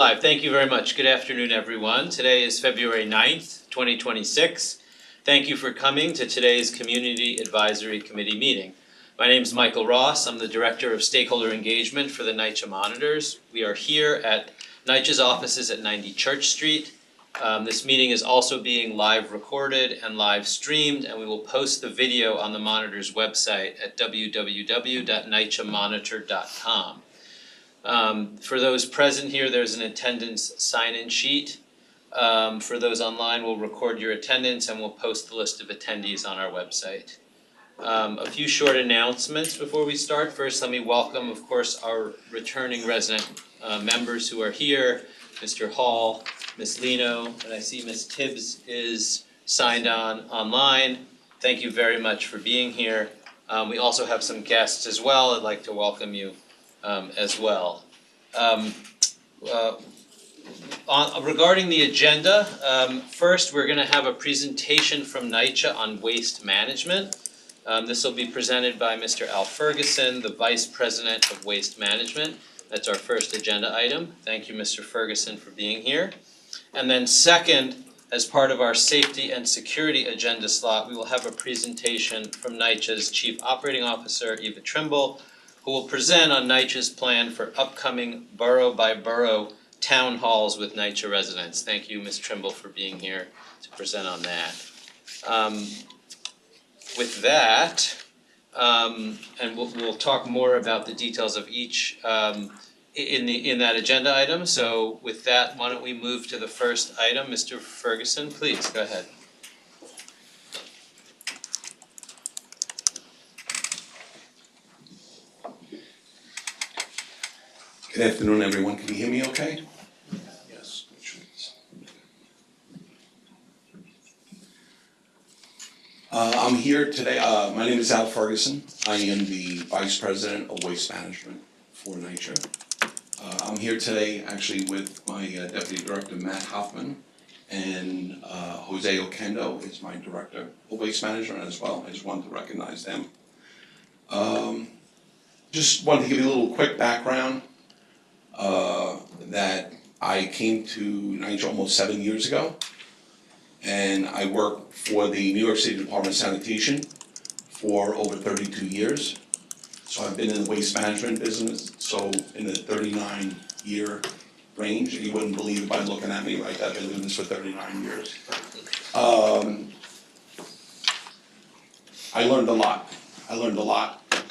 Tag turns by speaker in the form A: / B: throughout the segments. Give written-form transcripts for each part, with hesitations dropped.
A: Live. Thank you very much. Good afternoon, everyone. Today is February 9th, 2026. Thank you for coming to today's Community Advisory Committee meeting. My name is Michael Ross. I'm the Director of Stakeholder Engagement for the NYCHA Monitors. We are here at NYCHA's offices at 90 Church Street. This meeting is also being live recorded and live streamed, and we will post the video on the Monitors website at www.nychamonitor.com. For those present here, there's an attendance sign-in sheet. For those online, we'll record your attendance and we'll post the list of attendees on our website. A few short announcements before we start. First, let me welcome, of course, our returning resident members who are here, Mr. Hall, Ms. Lino, and I see Ms. Tibbs is signed on online. Thank you very much for being here. We also have some guests as well. I'd like to welcome you as well. Regarding the agenda, first we're going to have a presentation from NYCHA on waste management. This will be presented by Mr. Al Ferguson, the Vice President of Waste Management. That's our first agenda item. Thank you, Mr. Ferguson, for being here. And then second, as part of our safety and security agenda slot, we will have a presentation from NYCHA's Chief Operating Officer, Eva Trimble, who will present on NYCHA's plan for upcoming borough-by-borough town halls with NYCHA residents. Thank you, Ms. Trimble, for being here to present on that. With that, and we'll talk more about the details of each in that agenda item. So with that, why don't we move to the first item? Mr. Ferguson, please go ahead.
B: Good afternoon, everyone. Can you hear me okay? Yes. I'm here today. My name is Al Ferguson. I am the Vice President of Waste Management for NYCHA. I'm here today actually with my Deputy Director, Matt Hoffman, and Jose Oquendo is my Director of Waste Management as well. I just wanted to recognize them. Just wanted to give you a little quick background. That I came to NYCHA almost 7 years ago, and I worked for the New York City Department of Sanitation for over 32 years. So I've been in the waste management business, so in the 39-year range. You wouldn't believe it by looking at me, right? I've been doing this for 39 years. I learned a lot.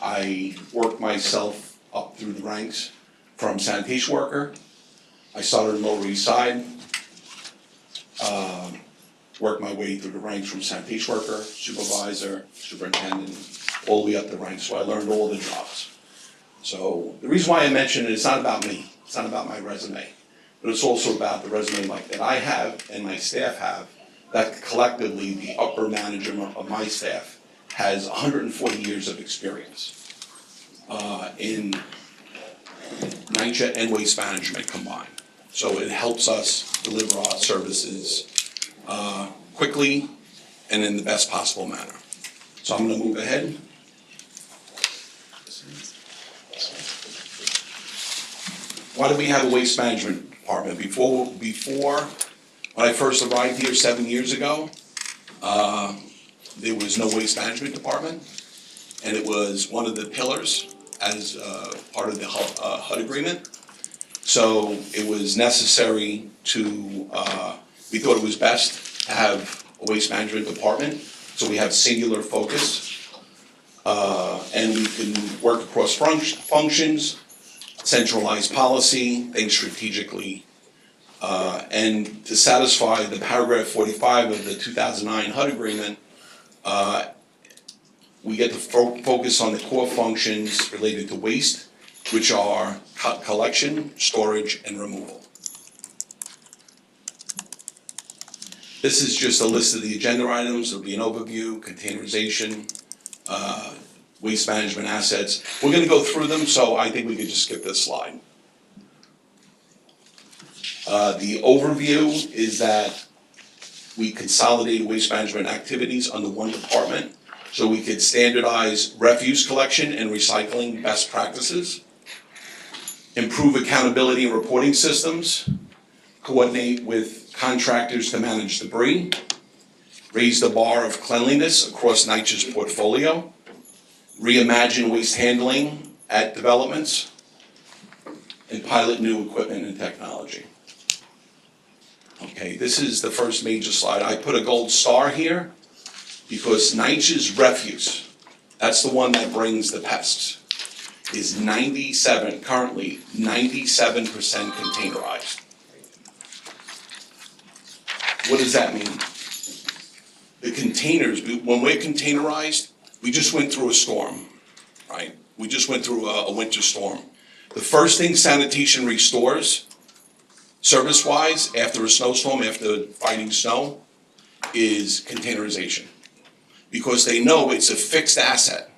B: I worked myself up through the ranks. From sanitation worker, I started in Lower East Side, worked my way through the ranks from sanitation worker, supervisor, superintendent, all the way up the ranks, so I learned all the jobs. So the reason why I mention it, it's not about me, it's not about my resume, but it's also about the resume that I have and my staff have, that collectively the upper management of my staff has 140 years of experience in NYCHA and waste management combined. So it helps us deliver our services quickly and in the best possible manner. So I'm going to move ahead. Why do we have a waste management department? Before when I first arrived here 7 years ago, there was no waste management department, and it was one of the pillars as part of the HUD agreement. So it was necessary to, we thought it was best to have a waste management department, so we have singular focus, and we can work across functions, centralize policy, think strategically, and to satisfy the paragraph 45 of the 2009 HUD agreement, we get to focus on the core functions related to waste, which are collection, storage, and removal. This is just a list of the agenda items. There'll be an overview, containerization, waste management assets. We're going to go through them, so I think we could just skip this slide. The overview is that we consolidate waste management activities under one department, so we could standardize refuse collection and recycling best practices, improve accountability and reporting systems, coordinate with contractors to manage debris, raise the bar of cleanliness across NYCHA's portfolio, reimagine waste handling at developments, and pilot new equipment and technology. Okay, this is the first major slide. I put a gold star here because NYCHA's refuse, that's the one that brings the pests, is currently 97% containerized. What does that mean? The containers, when we're containerized, we just went through a storm, right? We just went through a winter storm. The first thing sanitation restores, service-wise, after a snowstorm, after fighting snow, is containerization. Because they know it's a fixed asset,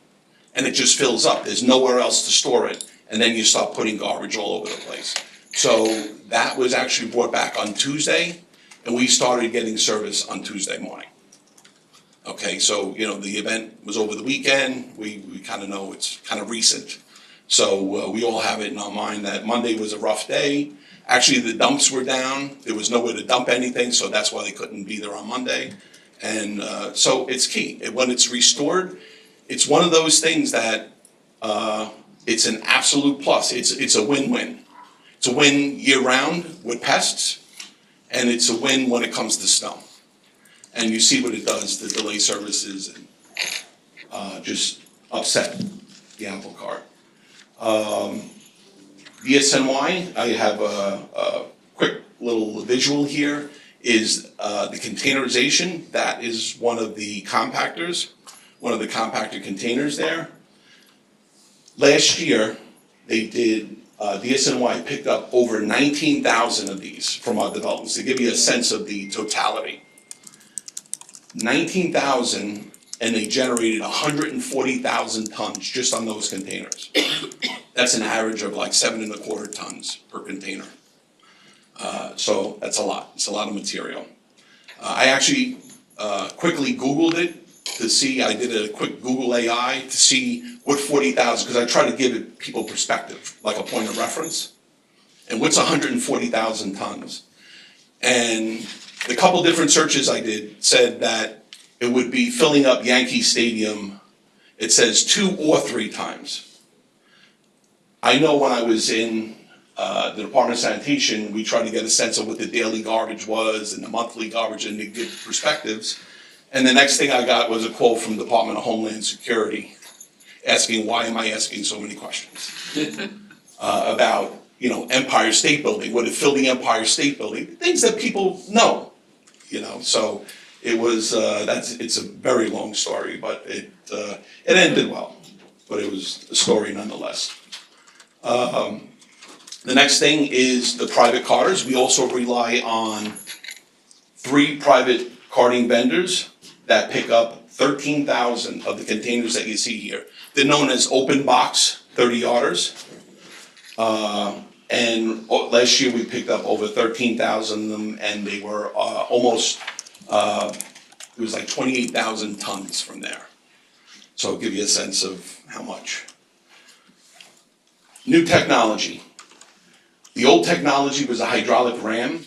B: and it just fills up. There's nowhere else to store it, and then you start putting garbage all over the place. So that was actually brought back on Tuesday, and we started getting service on Tuesday morning. Okay, so, you know, the event was over the weekend. We kind of know it's kind of recent. So we all have it in our mind that Monday was a rough day. Actually, the dumps were down. There was nowhere to dump anything, so that's why they couldn't be there on Monday. And so it's key. When it's restored, it's one of those things that it's an absolute plus. It's a win-win. It's a win year-round with pests, and it's a win when it comes to snow. And you see what it does to delay services and just upset the apple cart. DSNY, I have a quick little visual here, is the containerization. That is one of the compactors, one of the compactor containers there. Last year, they did, DSNY picked up over 19,000 of these from our developments, to give you a sense of the totality. 19,000, and they generated 140,000 tons just on those containers. That's an average of like 7.25 tons per container. So that's a lot. It's a lot of material. I actually quickly Googled it to see. I did a quick Google AI to see what 40,000, because I try to give people perspective, like a point of reference. And what's 140,000 tons? And the couple different searches I did said that it would be filling up Yankee Stadium. It says 2 or 3 times. I know when I was in the Department of Sanitation, we tried to get a sense of what the daily garbage was and the monthly garbage and to give perspectives. And the next thing I got was a quote from the Department of Homeland Security asking, why am I asking so many questions? About, you know, Empire State Building, would it fill the Empire State Building? Things that people know, you know. So it was, it's a very long story, but it ended well. But it was a story nonetheless. The next thing is the private carters. We also rely on 3 private carting vendors that pick up 13,000 of the containers that you see here. They're known as open box 30-yarders. And last year we picked up over 13,000 of them, and they were almost, it was like 28,000 tons from there. So I'll give you a sense of how much. New technology. The old technology was a hydraulic ram,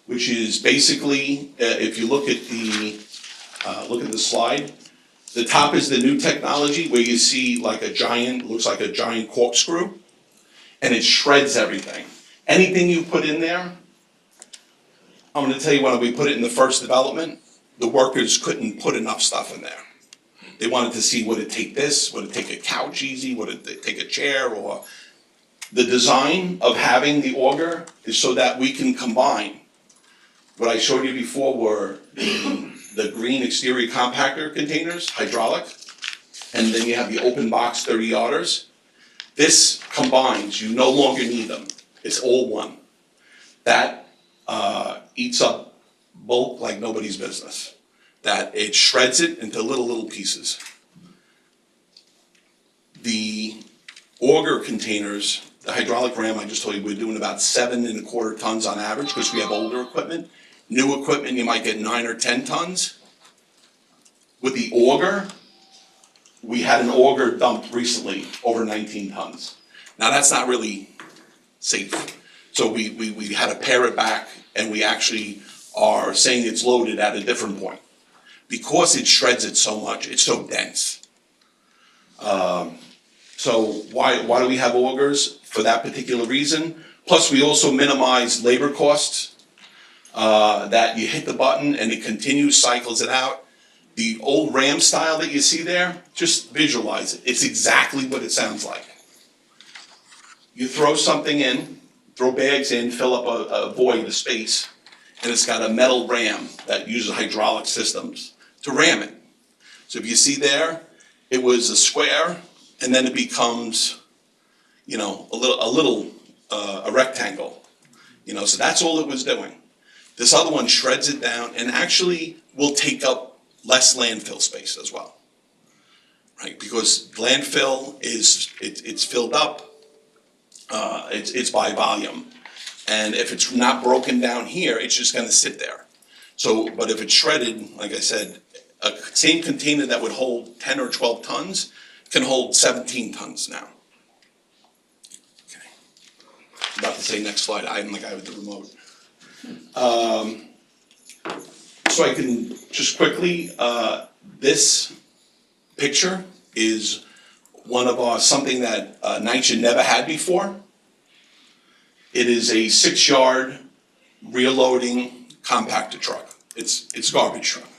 B: which is basically, if you look at the slide, the top is the new technology where you see like a giant, looks like a giant corkscrew, and it shreds everything. Anything you put in there, I'm gonna tell you, when we put it in the first development, the workers couldn't put enough stuff in there. They wanted to see, would it take this, would it take a couch easy, would it take a chair, or the design of having the auger is so that we can combine. What I showed you before were the green exterior compactor containers, hydraulic, and then you have the open box 30-yarders. This combines, you no longer need them. It's all one. That eats up bulk like nobody's business. That it shreds it into little pieces. The auger containers, the hydraulic ram, I just told you, we're doing about 7.25 tons on average because we have older equipment. New equipment, you might get 9 or 10 tons. With the auger, we had an auger dumped recently over 19 tons. Now that's not really safe. So we had to pare it back, and we actually are saying it's loaded at a different point. Because it shreds it so much, it's so dense. So why do we have augers? For that particular reason. Plus, we also minimize labor costs, that you hit the button and it continues, cycles it out. The old Ram style that you see there, just visualize it. It's exactly what it sounds like. You throw something in, throw bags in, fill up a void, a space, and it's got a metal ram that uses hydraulic systems to ram it. So if you see there, it was a square, and then it becomes, you know, a rectangle. You know, so that's all it was doing. This other one shreds it down and actually will take up less landfill space as well, right? Because landfill it's filled up. It's by volume, and if it's not broken down here, it's just going to sit there. So, but if it's shredded, like I said, a same container that would hold 10 or 12 tons can hold 17 tons now. Okay. I'm about to say next slide. I'm the guy with the remote. So I can just quickly, this picture is one of our, something that NYCHA never had before. It is a 6-yard rear loading compactor truck. It's garbage truck.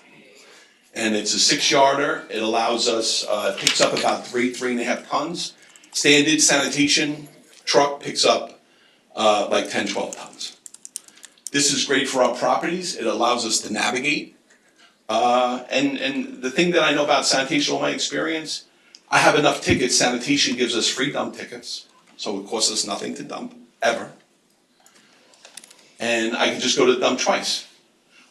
B: And it's a 6-yarder. It allows us, picks up about 3.5 tons. Standard sanitation truck picks up like 10, 12 tons. This is great for our properties. It allows us to navigate. And the thing that I know about sanitation, all my experience, I have enough tickets. Sanitation gives us free dump tickets, so it costs us nothing to dump, ever. And I can just go to the dump twice.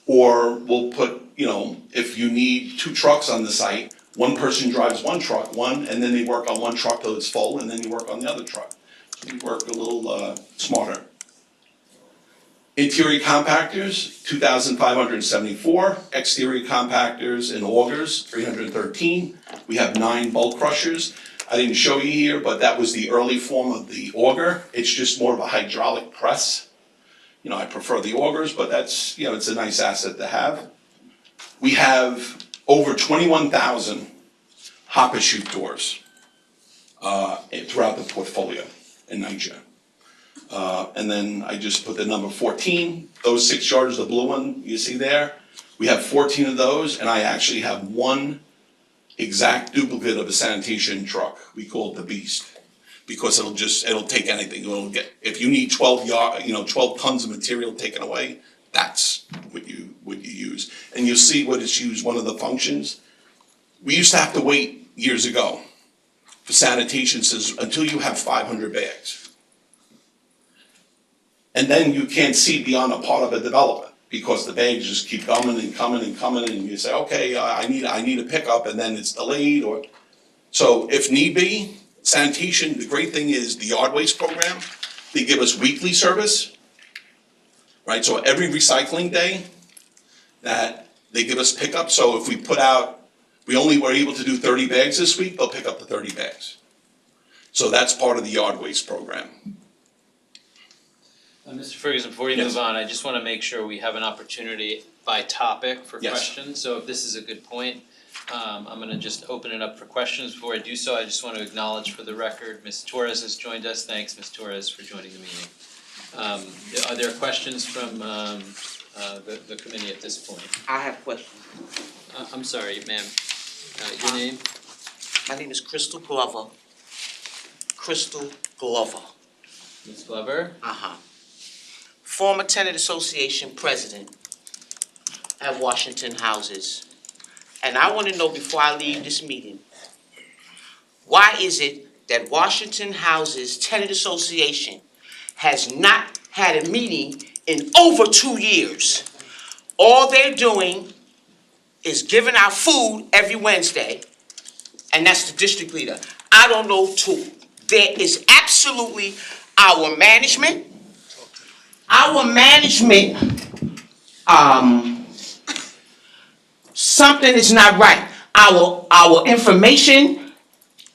B: Or we'll put, you know, if you need 2 trucks on the site, one person drives one truck, and then they work on one truck till it's full, and then you work on the other truck. So we work a little smarter. Interior compactors, 2,574. Exterior compactors and augers, 313. We have 9 bulk crushers. I didn't show you here, but that was the early form of the auger. It's just more of a hydraulic press. You know, I prefer the augers, but that's, you know, it's a nice asset to have. We have over 21,000 hopper chute doors throughout the portfolio in NYCHA. And then I just put the number 14, those 6-yarders, the blue one you see there. We have 14 of those, and I actually have one exact duplicate of a sanitation truck. We call it the Beast, because it'll take anything. If you need 12 tons of material taken away, that's what you use. And you'll see what it's used, one of the functions. We used to have to wait years ago for sanitation, says until you have 500 bags. And then you can't see beyond a part of a development because the bags just keep coming and coming and coming, and you say, okay, I need a pickup, and then it's delayed. Or so if need be, sanitation. The great thing is the yard waste program. They give us weekly service, right? So every recycling day, that they give us pickup. So if we put out, we only were able to do 30 bags this week, they'll pick up the 30 bags. So that's part of the yard waste program.
A: Mr. Ferguson, before you move on, I just want to make sure we have an opportunity by topic for questions. So if this is a good point, I'm going to just open it up for questions. Before I do so, I just want to acknowledge for the record, Ms. Torres has joined us. Thanks, Ms. Torres, for joining the meeting. Are there questions from the committee at this point?
C: I have questions.
A: I'm sorry, ma'am. Your name?
C: My name is Crystal Glover. Crystal Glover.
A: Ms. Glover?
C: Former Tenant Association President at Washington Houses. And I want to know before I leave this meeting, why is it that Washington Houses Tenant Association has not had a meeting in over 2 years? All they're doing is giving out food every Wednesday, and that's the district leader. I don't know too. There is absolutely our management, something is not right. Our information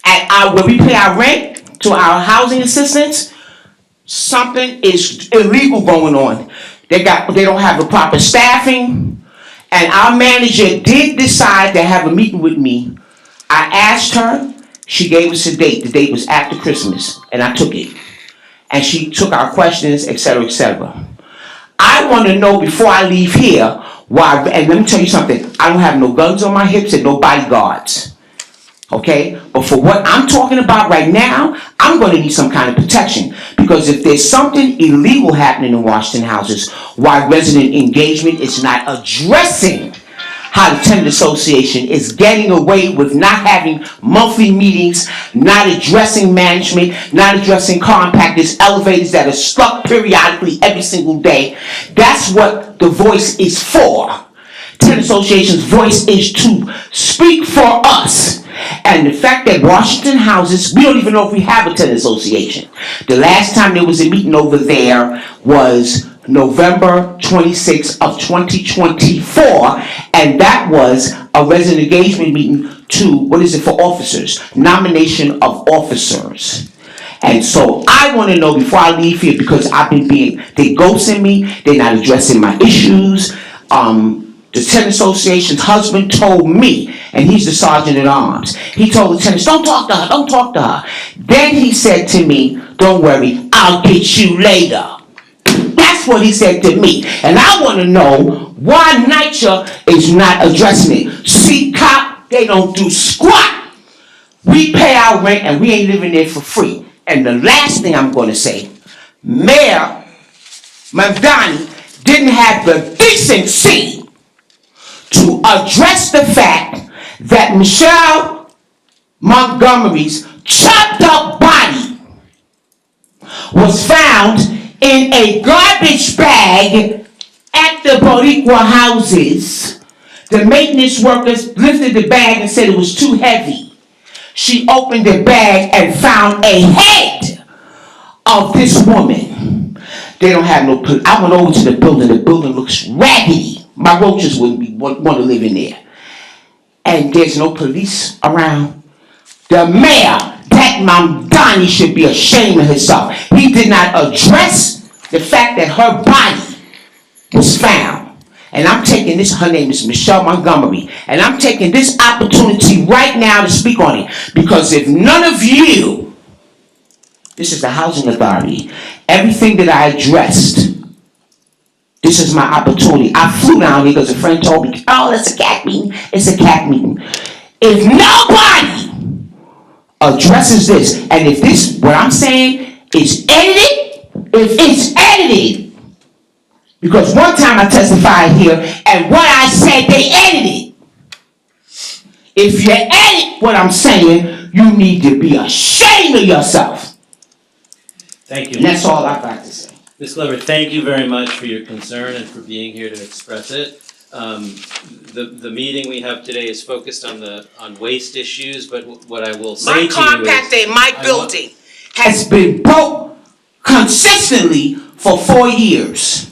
C: at where we pay our rent to our housing assistants, something is illegal going on. They don't have the proper staffing, and our manager did decide to have a meeting with me. I asked her, she gave us a date. The date was after Christmas, and I took it. And she took our questions, etc., etc. I want to know before I leave here why, and let me tell you something, I don't have no guns on my hips and no bodyguards. Okay? But for what I'm talking about right now, I'm going to need some kind of protection. Because if there's something illegal happening in Washington houses, why resident engagement is not addressing how the tenant association is getting away with not having monthly meetings, not addressing management, not addressing compactors, elevators that are stuck periodically every single day. That's what the voice is for. Tenant association's voice is to speak for us. And the fact that Washington houses, we don't even know if we have a tenant association. The last time there was a meeting over there was November 26th of 2024, and that was a resident engagement meeting for officers, nomination of officers. And so I want to know before I leave here, because they ghosting me, they're not addressing my issues. The tenant association's husband told me, and he's the sergeant at arms, he told the tenants, don't talk to her. Then he said to me, don't worry, I'll get you later. That's what he said to me. And I want to know why NYCHA is not addressing it. CAC, they don't do squat. We pay our rent and we ain't living there for free. And the last thing I'm going to say, Mayor Mamdani didn't have the decency to address the fact that Michelle Montgomery's chopped up body was found in a garbage bag at the Boricua houses. The maintenance workers lifted the bag and said it was too heavy. She opened the bag and found a head of this woman. They don't have no police. I went over to the building. The building looks raggedy. My roaches wouldn't want to live in there. And there's no police around. The mayor, that Mamdani, should be ashamed of herself. He did not address the fact that her body was found. And I'm taking this, her name is Michelle Montgomery, and I'm taking this opportunity right now to speak on it. Because if none of you, this is the Housing Authority, everything that I addressed, this is my opportunity. I flew down here because a friend told me, oh, it's a CAC meeting. It's a CAC meeting. If nobody addresses this, and if this, what I'm saying, is edited, if it's edited, because one time I testified here, and what I said, they edited. If you edit what I'm saying, you need to be ashamed of yourself.
A: Thank you.
C: And that's all I've got to say.
A: Ms. Glover, thank you very much for your concern and for being here to express it. The meeting we have today is focused on waste issues, but what I will say to you is...
C: My compactor in my building has been broke consistently for 4 years.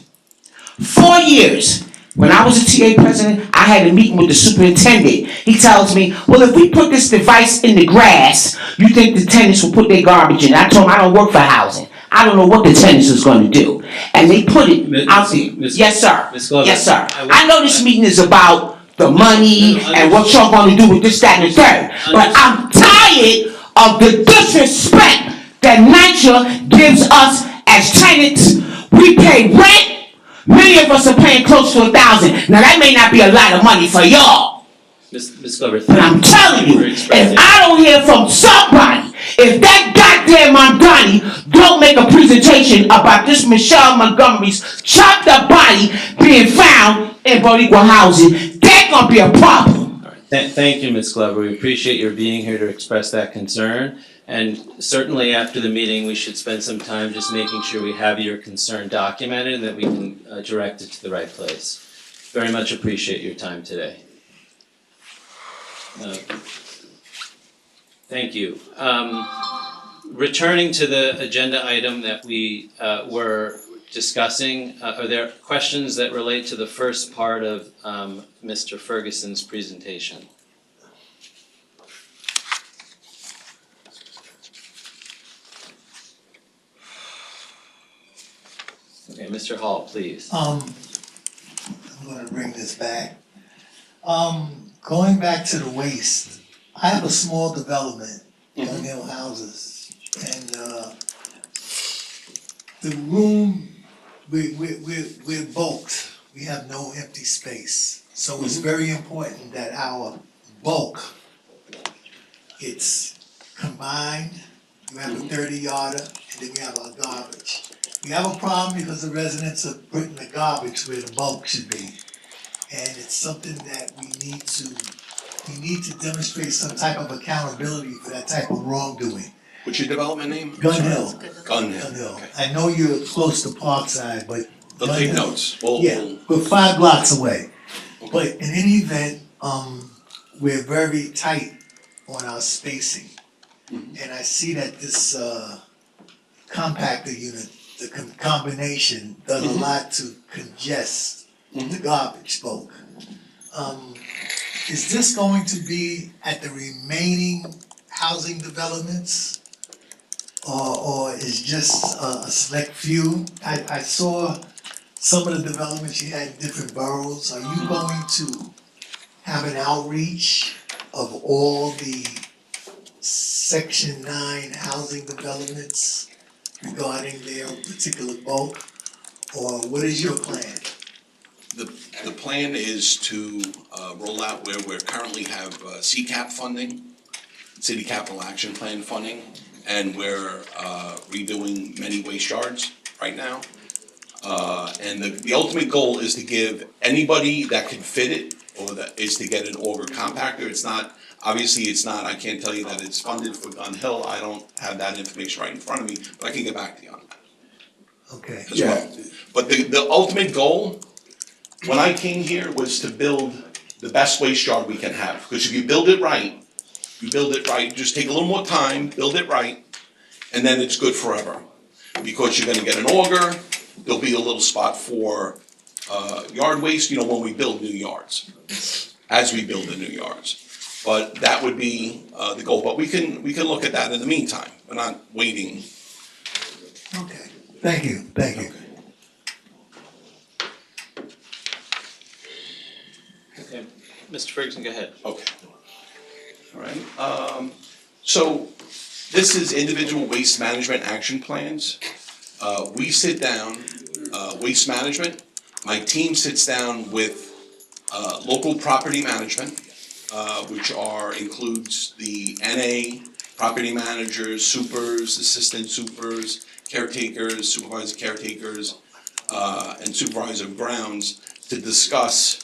C: 4 years. When I was a TA president, I had a meeting with the superintendent. He tells me, well, if we put this device in the grass, you think the tenants will put their garbage in? I told him I don't work for housing. I don't know what the tenants is going to do. And they put it out there. Yes, sir. Yes, sir. I know this meeting is about the money and what y'all going to do with this, that, and the third. But I'm tired of the disrespect that NYCHA gives us as tenants. We pay rent. Many of us are paying close to $1,000. Now that may not be a lot of money for y'all.
A: Ms. Glover,
C: but I'm telling you, if I don't hear from somebody, if that goddamn Mamdani don't make a presentation about this Michelle Montgomery's chopped up body being found in Boricua housing, there's gonna be a problem.
A: All right. Thank you, Ms. Glover. We appreciate your being here to express that concern. And certainly after the meeting, we should spend some time just making sure we have your concern documented and that we can direct it to the right place. Very much appreciate your time today. Thank you. Returning to the agenda item that we were discussing, are there questions that relate to the first part of Mr. Ferguson's presentation? Okay, Mr. Hall, please.
D: I'm gonna bring this back. Going back to the waste, I have a small development, Gun Hill Houses, and, the room, we're bulked, we have no empty space. So it's very important that our bulk, it's combined, you have a 30-yarder, and then we have our garbage. We have a problem because the residents are putting the garbage where the bulk should be. And it's something that we need to demonstrate some type of accountability for that type of wrongdoing.
B: What's your development name?
D: Gun Hill,
B: Gun Hill.
D: Gun Hill.
B: Okay.
D: I know you're close to Parkside, but.
B: They'll
D: Gun
B: take
D: Hill-
B: notes.
D: Yeah, we're 5 blocks away. But in any event, we're very tight on our spacing. And I see that this, compactor unit, the combination does a lot to congest the garbage bulk. Is this going to be at the remaining housing developments? Or is just a select few? I saw some of the developments you had in different boroughs. Are you going to have an outreach of all the Section 9 housing developments regarding their particular bulk? Or what is your plan?
B: The plan is to roll out where we currently have CCAP funding, City Capital Action Plan funding, and we're redoing many waste yards right now. And the ultimate goal is to give anybody that can fit it, or that is to get an auger compactor. It's not, obviously it's not, I can't tell you that it's funded for Gun Hill, I don't have that information right in front of me, but I can get back to you on that
D: Okay.
B: as well. But the ultimate goal, when I came here, was to build the best waste yard we can have. Because if you build it right, just take a little more time, build it right, and then it's good forever. Because you're gonna get an auger, there'll be a little spot for yard waste, when we build new yards, as we build the new yards. But that would be the goal, but we can look at that in the meantime, we're not waiting.
D: Okay, thank you, thank you.
A: Okay, Mr. Ferguson, go ahead.
B: Okay. All right, so this is individual waste management action plans. We sit down, waste management, my team sits down with local property management, which includes the NA, property managers, supers, assistant supers, caretakers, supervisor caretakers, and supervisor of grounds to discuss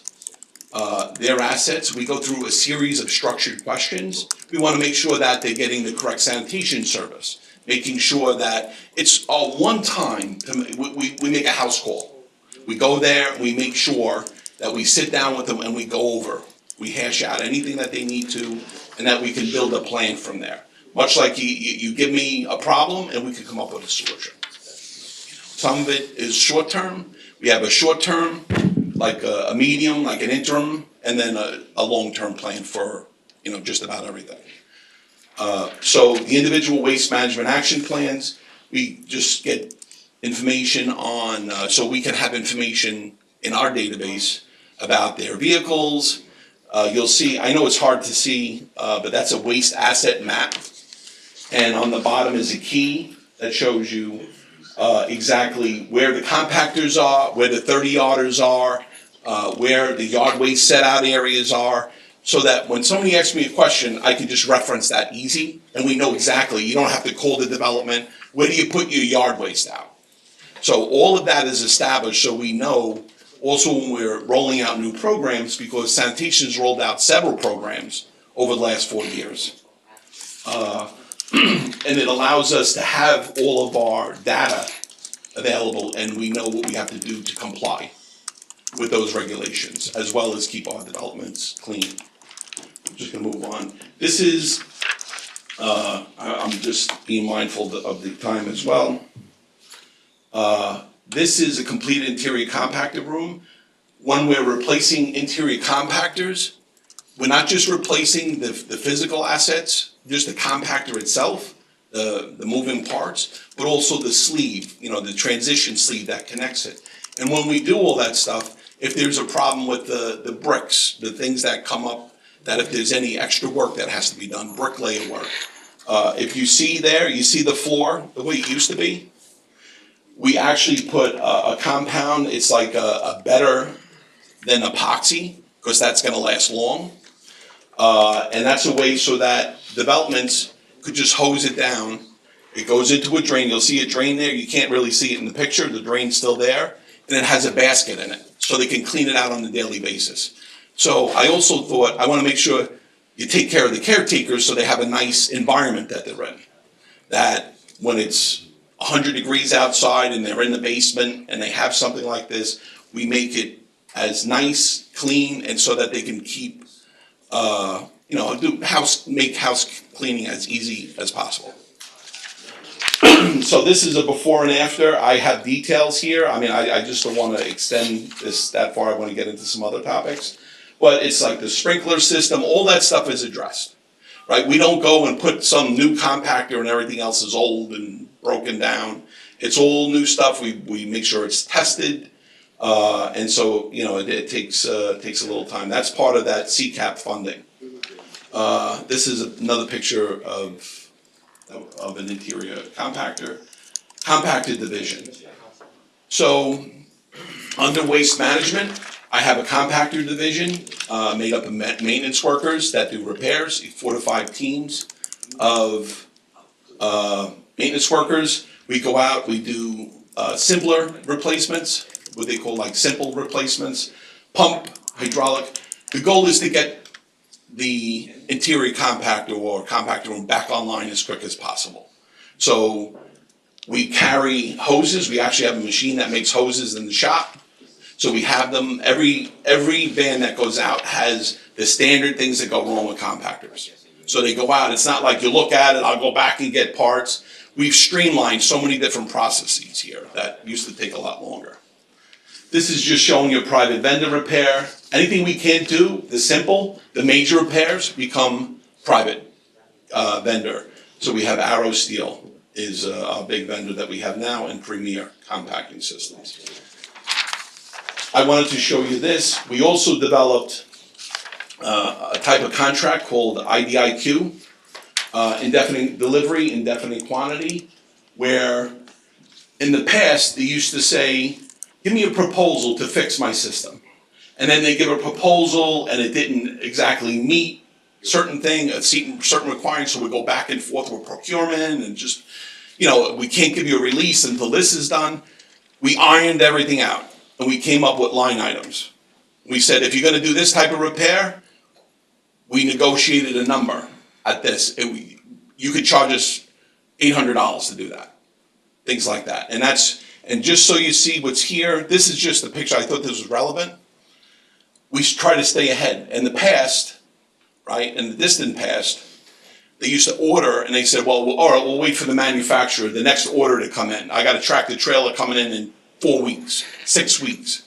B: their assets. We go through a series of structured questions. We wanna make sure that they're getting the correct sanitation service, making sure that it's one time, we make a house call. We go there, we make sure that we sit down with them and we go over, we hash out anything that they need to, and that we can build a plan from there. Much like you give me a problem and we can come up with a solution. Some of it is short term, we have a short term, like a medium, like an interim, and then a long-term plan for, just about everything. So the individual waste management action plans, we just get information on, so we can have information in our database about their vehicles. You'll see, I know it's hard to see, but that's a waste asset map. And on the bottom is a key that shows you exactly where the compactors are, where the 30-yarders are, where the yard waste set out areas are, so that when somebody asks me a question, I can just reference that easy, and we know exactly, you don't have to call the development, where do you put your yard waste out? So all of that is established, so we know, also when we're rolling out new programs, because sanitation's rolled out several programs over the last 4 years. And it allows us to have all of our data available, and we know what we have to do to comply with those regulations, as well as keep our developments clean. I'm just gonna move on. This is, I'm just being mindful of the time as well. This is a complete interior compactor room. When we're replacing interior compactors, we're not just replacing the physical assets, just the compactor itself. the moving parts, but also the sleeve, the transition sleeve that connects it. And when we do all that stuff, if there's a problem with the bricks, the things that come up, that if there's any extra work that has to be done, bricklayer work. If you see there, you see the floor, the way it used to be? We actually put a compound, it's like a better than epoxy, because that's gonna last long. And that's a way so that developments could just hose it down. It goes into a drain, you'll see it drain there, you can't really see it in the picture, the drain's still there, and it has a basket in it, so they can clean it out on a daily basis. So I also thought, I wanna make sure you take care of the caretakers so they have a nice environment that they're in. That when it's 100 degrees outside and they're in the basement and they have something like this, we make it as nice, clean, and so that they can keep, make house cleaning as easy as possible. So this is a before and after. I have details here. I mean, I just don't want to extend this that far. I want to get into some other topics. But it's like the sprinkler system, all that stuff is addressed, right? We don't go and put some new compactor and everything else is old and broken down. It's all new stuff. We make sure it's tested. And so, it takes a little time. That's part of that CCAP funding. This is another picture of an interior compactor, compacted division. So under waste management, I have a compactor division made up of maintenance workers that do repairs, 4 to 5 teams of maintenance workers. We go out, we do simpler replacements, what they call like simple replacements, pump, hydraulic. The goal is to get the interior compactor or compactor room back online as quick as possible. So we carry hoses. We actually have a machine that makes hoses in the shop. So we have them, every van that goes out has the standard things that go wrong with compactors. So they go out, it's not like you look at it, I'll go back and get parts. We've streamlined so many different processes here that used to take a lot longer. This is just showing you a private vendor repair. Anything we can't do, the major repairs become private vendor. So we have Arrow Steel is a big vendor that we have now, and Premier Compacting Systems. I wanted to show you this. We also developed a type of contract called IDIQ, indefinite delivery, indefinite quantity, where in the past they used to say, give me a proposal to fix my system. And then they give a proposal and it didn't exactly meet certain requirements, so we go back and forth with procurement and just, we can't give you a release until this is done. We ironed everything out and we came up with line items. We said, if you're gonna do this type of repair, we negotiated a number at this. You could charge us $800 to do that. Things like that. And just so you see what's here, this is just a picture. I thought this was relevant. We try to stay ahead. In the past, right, in the distant past, they used to order and they said, well, all right, we'll wait for the manufacturer, the next order to come in. I got a tractor trailer coming in 4 weeks, 6 weeks.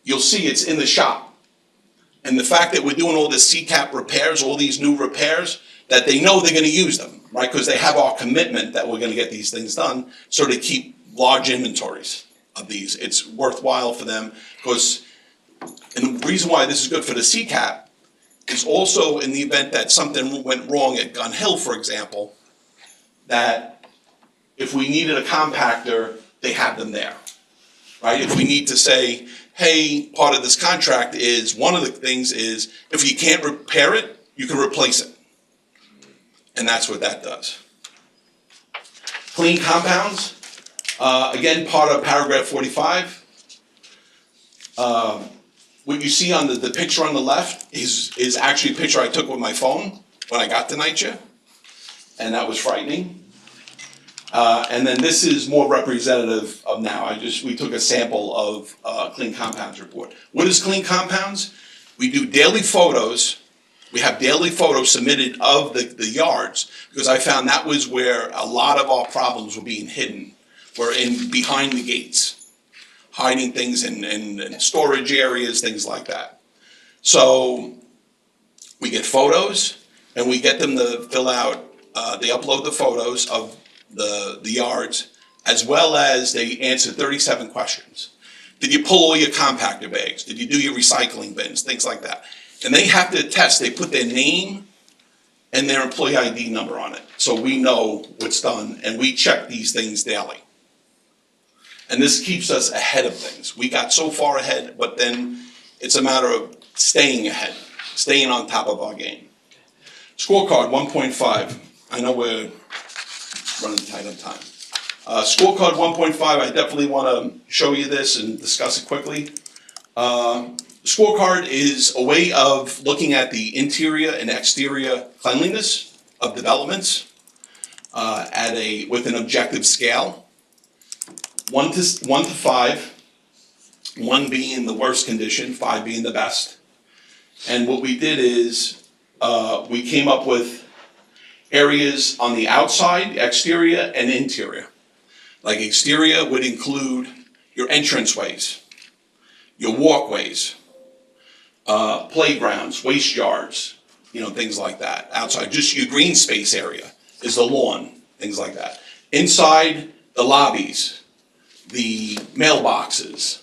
B: You'll see it's in the shop. And the fact that we're doing all this CCAP repairs, all these new repairs, that they know they're going to use them, right? Because they have our commitment that we're going to get these things done, so they keep large inventories of these. It's worthwhile for them because, and the reason why this is good for the CCAP is also in the event that something went wrong at Gun Hill, for example, that if we needed a compactor, they have them there, right? If we need to say, hey, part of this contract is, one of the things is, if you can't repair it, you can replace it. And that's what that does. Clean compounds, again, part of paragraph 45. What you see on the picture on the left is actually a picture I took with my phone when I got to NYCHA, and that was frightening. And then this is more representative of now. We took a sample of Clean Compounds report. What is Clean Compounds? We do daily photos. We have daily photos submitted of the yards, because I found that was where a lot of our problems were being hidden. We're behind the gates, hiding things in storage areas, things like that. So we get photos and we get them to fill out they upload the photos of the yards, as well as they answer 37 questions. Did you pull all your compactor bags? Did you do your recycling bins? Things like that. And they have to attest, they put their name and their employee ID number on it, so we know what's done, and we check these things daily. And this keeps us ahead of things. We got so far ahead, but then it's a matter of staying ahead, staying on top of our game. Scorecard 1.5, I know we're running tight on time. Scorecard 1.5, I definitely wanna show you this and discuss it quickly. Scorecard is a way of looking at the interior and exterior cleanliness of developments with an objective scale. 1 to 5, 1 being the worst condition, 5 being the best. And what we did is, we came up with areas on the outside, exterior, and interior. Like exterior would include your entranceways, your walkways, playgrounds, waste yards, things like that. Outside, just your green space area is the lawn, things like that. Inside, the lobbies, the mailboxes,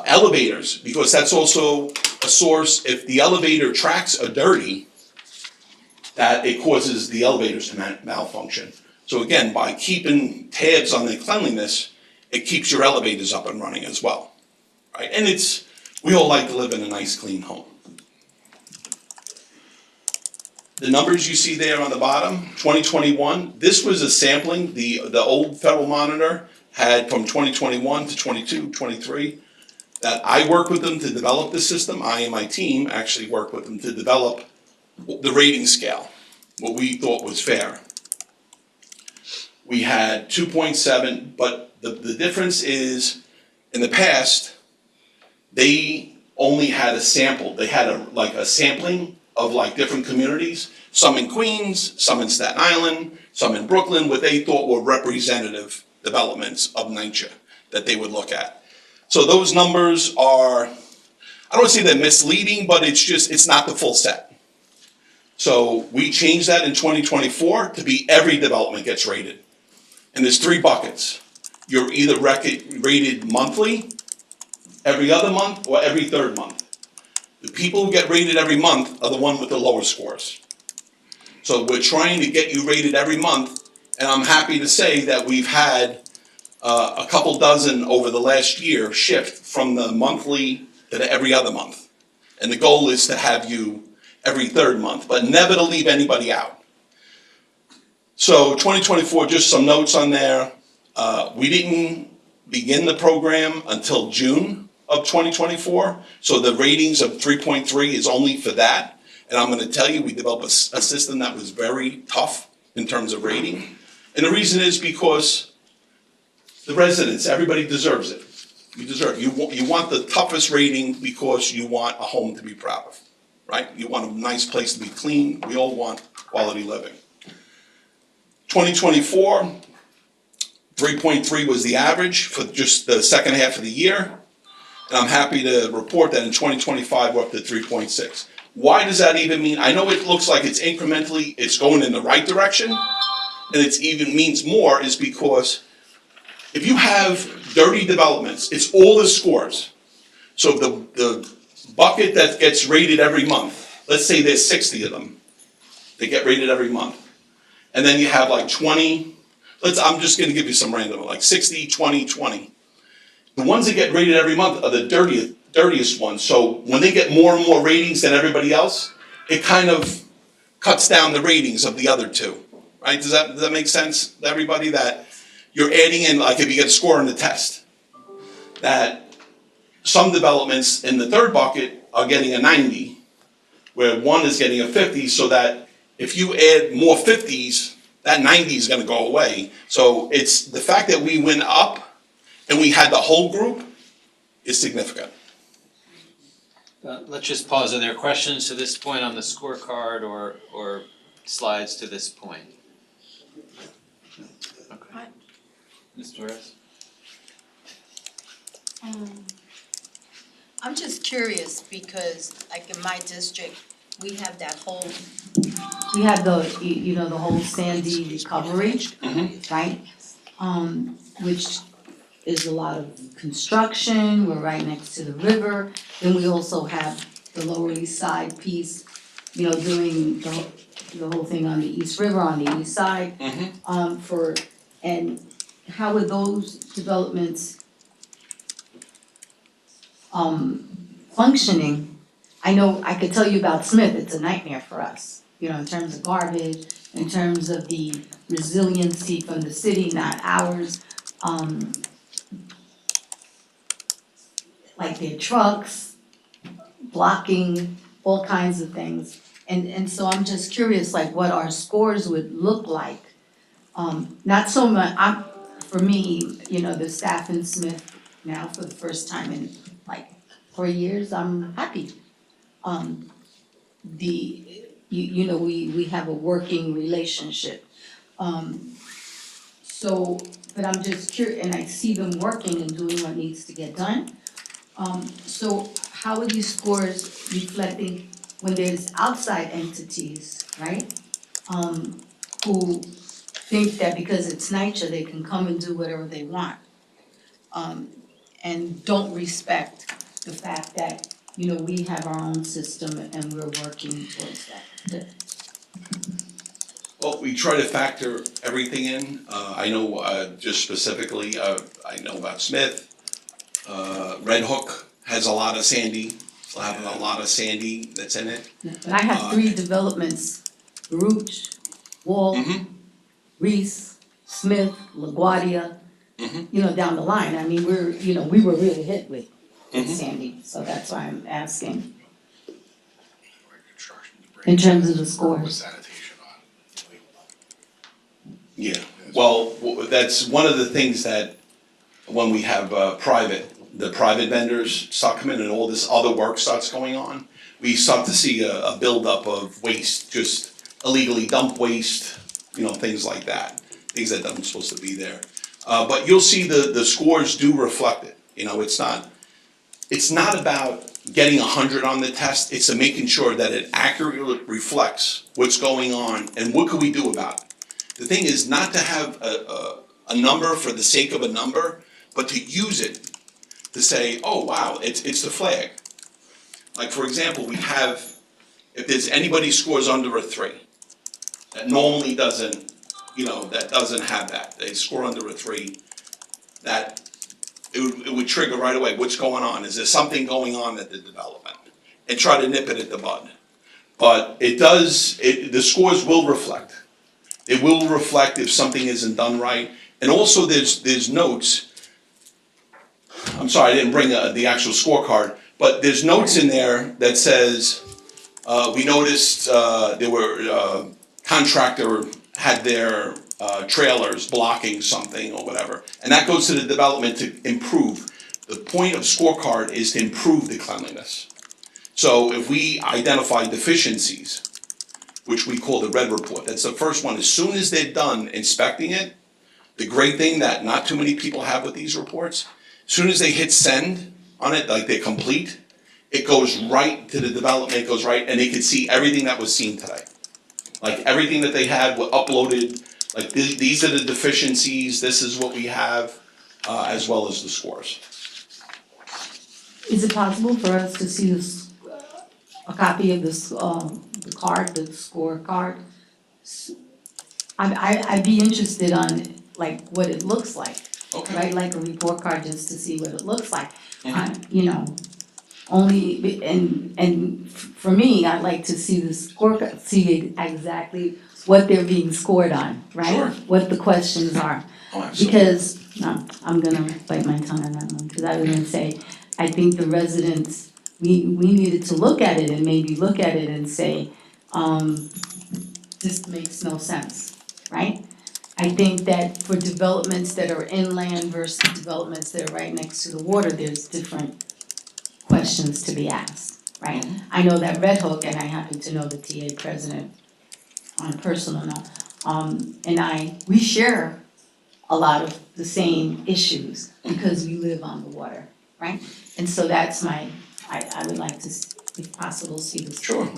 B: elevators, because that's also a source. If the elevator tracks are dirty, that it causes the elevators to malfunction. So again, by keeping tabs on the cleanliness, it keeps your elevators up and running as well, right? And we all like to live in a nice, clean home. The numbers you see there on the bottom, 2021, this was a sampling. The old Federal Monitor had from 2021 to 22, 23, that I worked with them to develop the system. I and my team actually worked with them to develop the rating scale, what we thought was fair. We had 2.7, but the difference is, in the past, they only had a sample. They had a sampling of different communities, some in Queens, some in Staten Island, some in Brooklyn, what they thought were representative developments of NYCHA that they would look at. So those numbers are, I don't want to say they're misleading, but it's not the full set. So we changed that in 2024 to be every development gets rated. And there's 3 buckets. You're either rated monthly, every other month, or every 3rd month. The people who get rated every month are the one with the lower scores. So we're trying to get you rated every month, and I'm happy to say that we've had a couple dozen over the last year shift from the monthly to the every other month. And the goal is to have you every 3rd month, but never to leave anybody out. So 2024, just some notes on there. We didn't begin the program until June of 2024, so the ratings of 3.3 is only for that. And I'm going to tell you, we developed a system that was very tough in terms of rating. And the reason is because the residents, everybody deserves it. You want the toughest rating because you want a home to be proud of, right? You want a nice place to be clean. We all want quality living. 2024, 3.3 was the average for just the second half of the year. And I'm happy to report that in 2025, we're up to 3.6. Why does that even mean? I know it looks like it's incrementally, it's going in the right direction, and it even means more is because if you have dirty developments, it's all the scores. So the bucket that gets rated every month, let's say there's 60 of them, they get rated every month. And then you have 20, I'm just gonna give you some random, 60, 20, 20. The ones that get rated every month are the dirtiest ones. So when they get more and more ratings than everybody else, it kind of cuts down the ratings of the other 2, right? Does that make sense to everybody? That you're adding in, if you get a score on the test, that some developments in the 3rd bucket are getting a 90, where one is getting a 50, so that if you add more 50s, that 90 is gonna go away. So it's the fact that we went up and we had the whole group is significant.
A: Let's just pause. Are there questions to this point on the scorecard or slides to this point? Okay. Ms. Torres?
E: I'm just curious because in my district, we have that whole we have the, you know, the whole Sandy recovery, right? Which is a lot of construction, we're right next to the river. Then we also have the Lower East Side piece, you know, doing the whole thing on the East River, on the east side. And how would those developments functioning? I know, I could tell you about Smith, it's a nightmare for us, you know, in terms of garbage, in terms of the resiliency from the city, not ours. Like their trucks, blocking all kinds of things. And so I'm just curious, like what our scores would look like. Not so much, for me, you know, the staff in Smith now for the first time in like 4 years, I'm happy. You know, we have a working relationship. So, but I'm just curious, and I see them working and doing what needs to get done. So how are these scores reflecting when there's outside entities, right? Who think that because it's NYCHA, they can come and do whatever they want. And don't respect the fact that, you know, we have our own system and we're working towards that.
B: Well, we try to factor everything in. I know, just specifically, I know about Smith. Red Hook has a lot of sandy, still having a lot of sandy that's in it.
E: But I have 3 developments, Baruch, Wall, Reese, Smith, LaGuardia, you know, down the line. I mean, we were really hit with Sandy, so that's why I'm asking. In terms of the scores.
B: Yeah, well, that's one of the things that when we have the private vendors start coming in and all this other work starts going on, we start to see a buildup of waste, just illegally dumped waste, you know, things like that, things that aren't supposed to be there. But you'll see the scores do reflect it. You know, it's not about getting 100 on the test, it's making sure that it accurately reflects what's going on and what can we do about it. The thing is not to have a number for the sake of a number, but to use it to say, oh wow, it's the flag. Like for example, we have, if there's anybody scores under a 3, that normally doesn't, you know, that doesn't have that, they score under a 3, that it would trigger right away, what's going on? Is there something going on at the development? And try to nip it at the bud. But the scores will reflect. It will reflect if something isn't done right. And also there's notes. I'm sorry, I didn't bring the actual scorecard, but there's notes in there that says, we noticed there were contractor had their trailers blocking something or whatever. And that goes to the development to improve. The point of scorecard is to improve the cleanliness. So if we identify deficiencies, which we call the red report, that's the first one. As soon as they're done inspecting it, the great thing that not too many people have with these reports, as soon as they hit send on it, like they're complete, it goes right to the development, it goes right, and they can see everything that was seen today. Like everything that they had were uploaded, like these are the deficiencies, this is what we have, as well as the scores.
E: Is it possible for us to see this, a copy of this, the card, the scorecard? I'd be interested on like what it looks like.
B: Okay.
E: Right, like a report card just to see what it looks like. You know, only, and for me, I'd like to see the scorecard, see exactly what they're being scored on, right?
B: Sure.
E: What the questions are.
B: Oh, absolutely.
E: Because, no, I'm gonna bite my tongue on that one, because I was gonna say, I think the residents, we needed to look at it and maybe look at it and say, this makes no sense, right? I think that for developments that are inland versus developments that are right next to the water, there's different questions to be asked, right? I know that Red Hook, and I happen to know the TA president on a personal note, and we share a lot of the same issues because we live on the water, right? And so that's I would like to, if possible, see this.
B: Sure.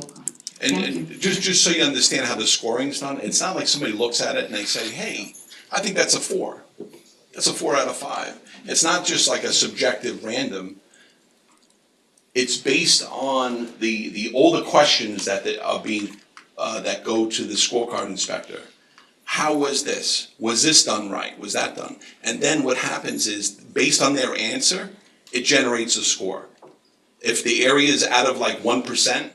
B: And just so you understand how the scoring's done, it's not like somebody looks at it and they say, hey, I think that's a 4. That's a 4 out of 5. It's not just like a subjective random. It's based on all the questions that are being, that go to the scorecard inspector. How was this? Was this done right? Was that done? And then what happens is, based on their answer, it generates a score. If the area is out of like 1%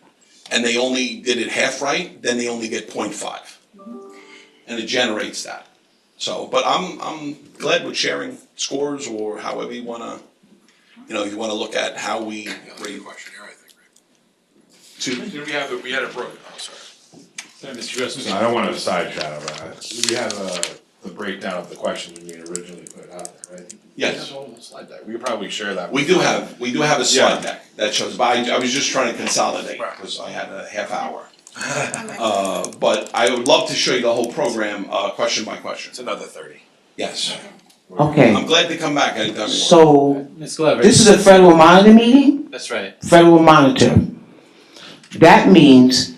B: and they only did it half right, then they only get 0.5. And it generates that. So, but I'm glad with sharing scores or however you wanna, you wanna look at how we rate.
F: Question here, I think, right?
B: Excuse me?
F: Did we had it broken, oh, sorry.
A: Mr. Grossman.
F: I don't want to side shadow, but we have the breakdown of the questions we had originally put out there, right?
B: Yes.
F: Slide deck, we could probably share that.
B: We do have a slide
F: Yeah.
B: deck that shows, but I was just trying to consolidate, because I had a half hour. But I would love to show you the whole program, question by question.
F: It's another 30.
B: Yes.
G: Okay,
B: I'm glad to come back anytime you want.
G: so
A: Ms. Glover.
G: this is a federal monitor meeting?
A: That's right.
G: Federal monitor. That means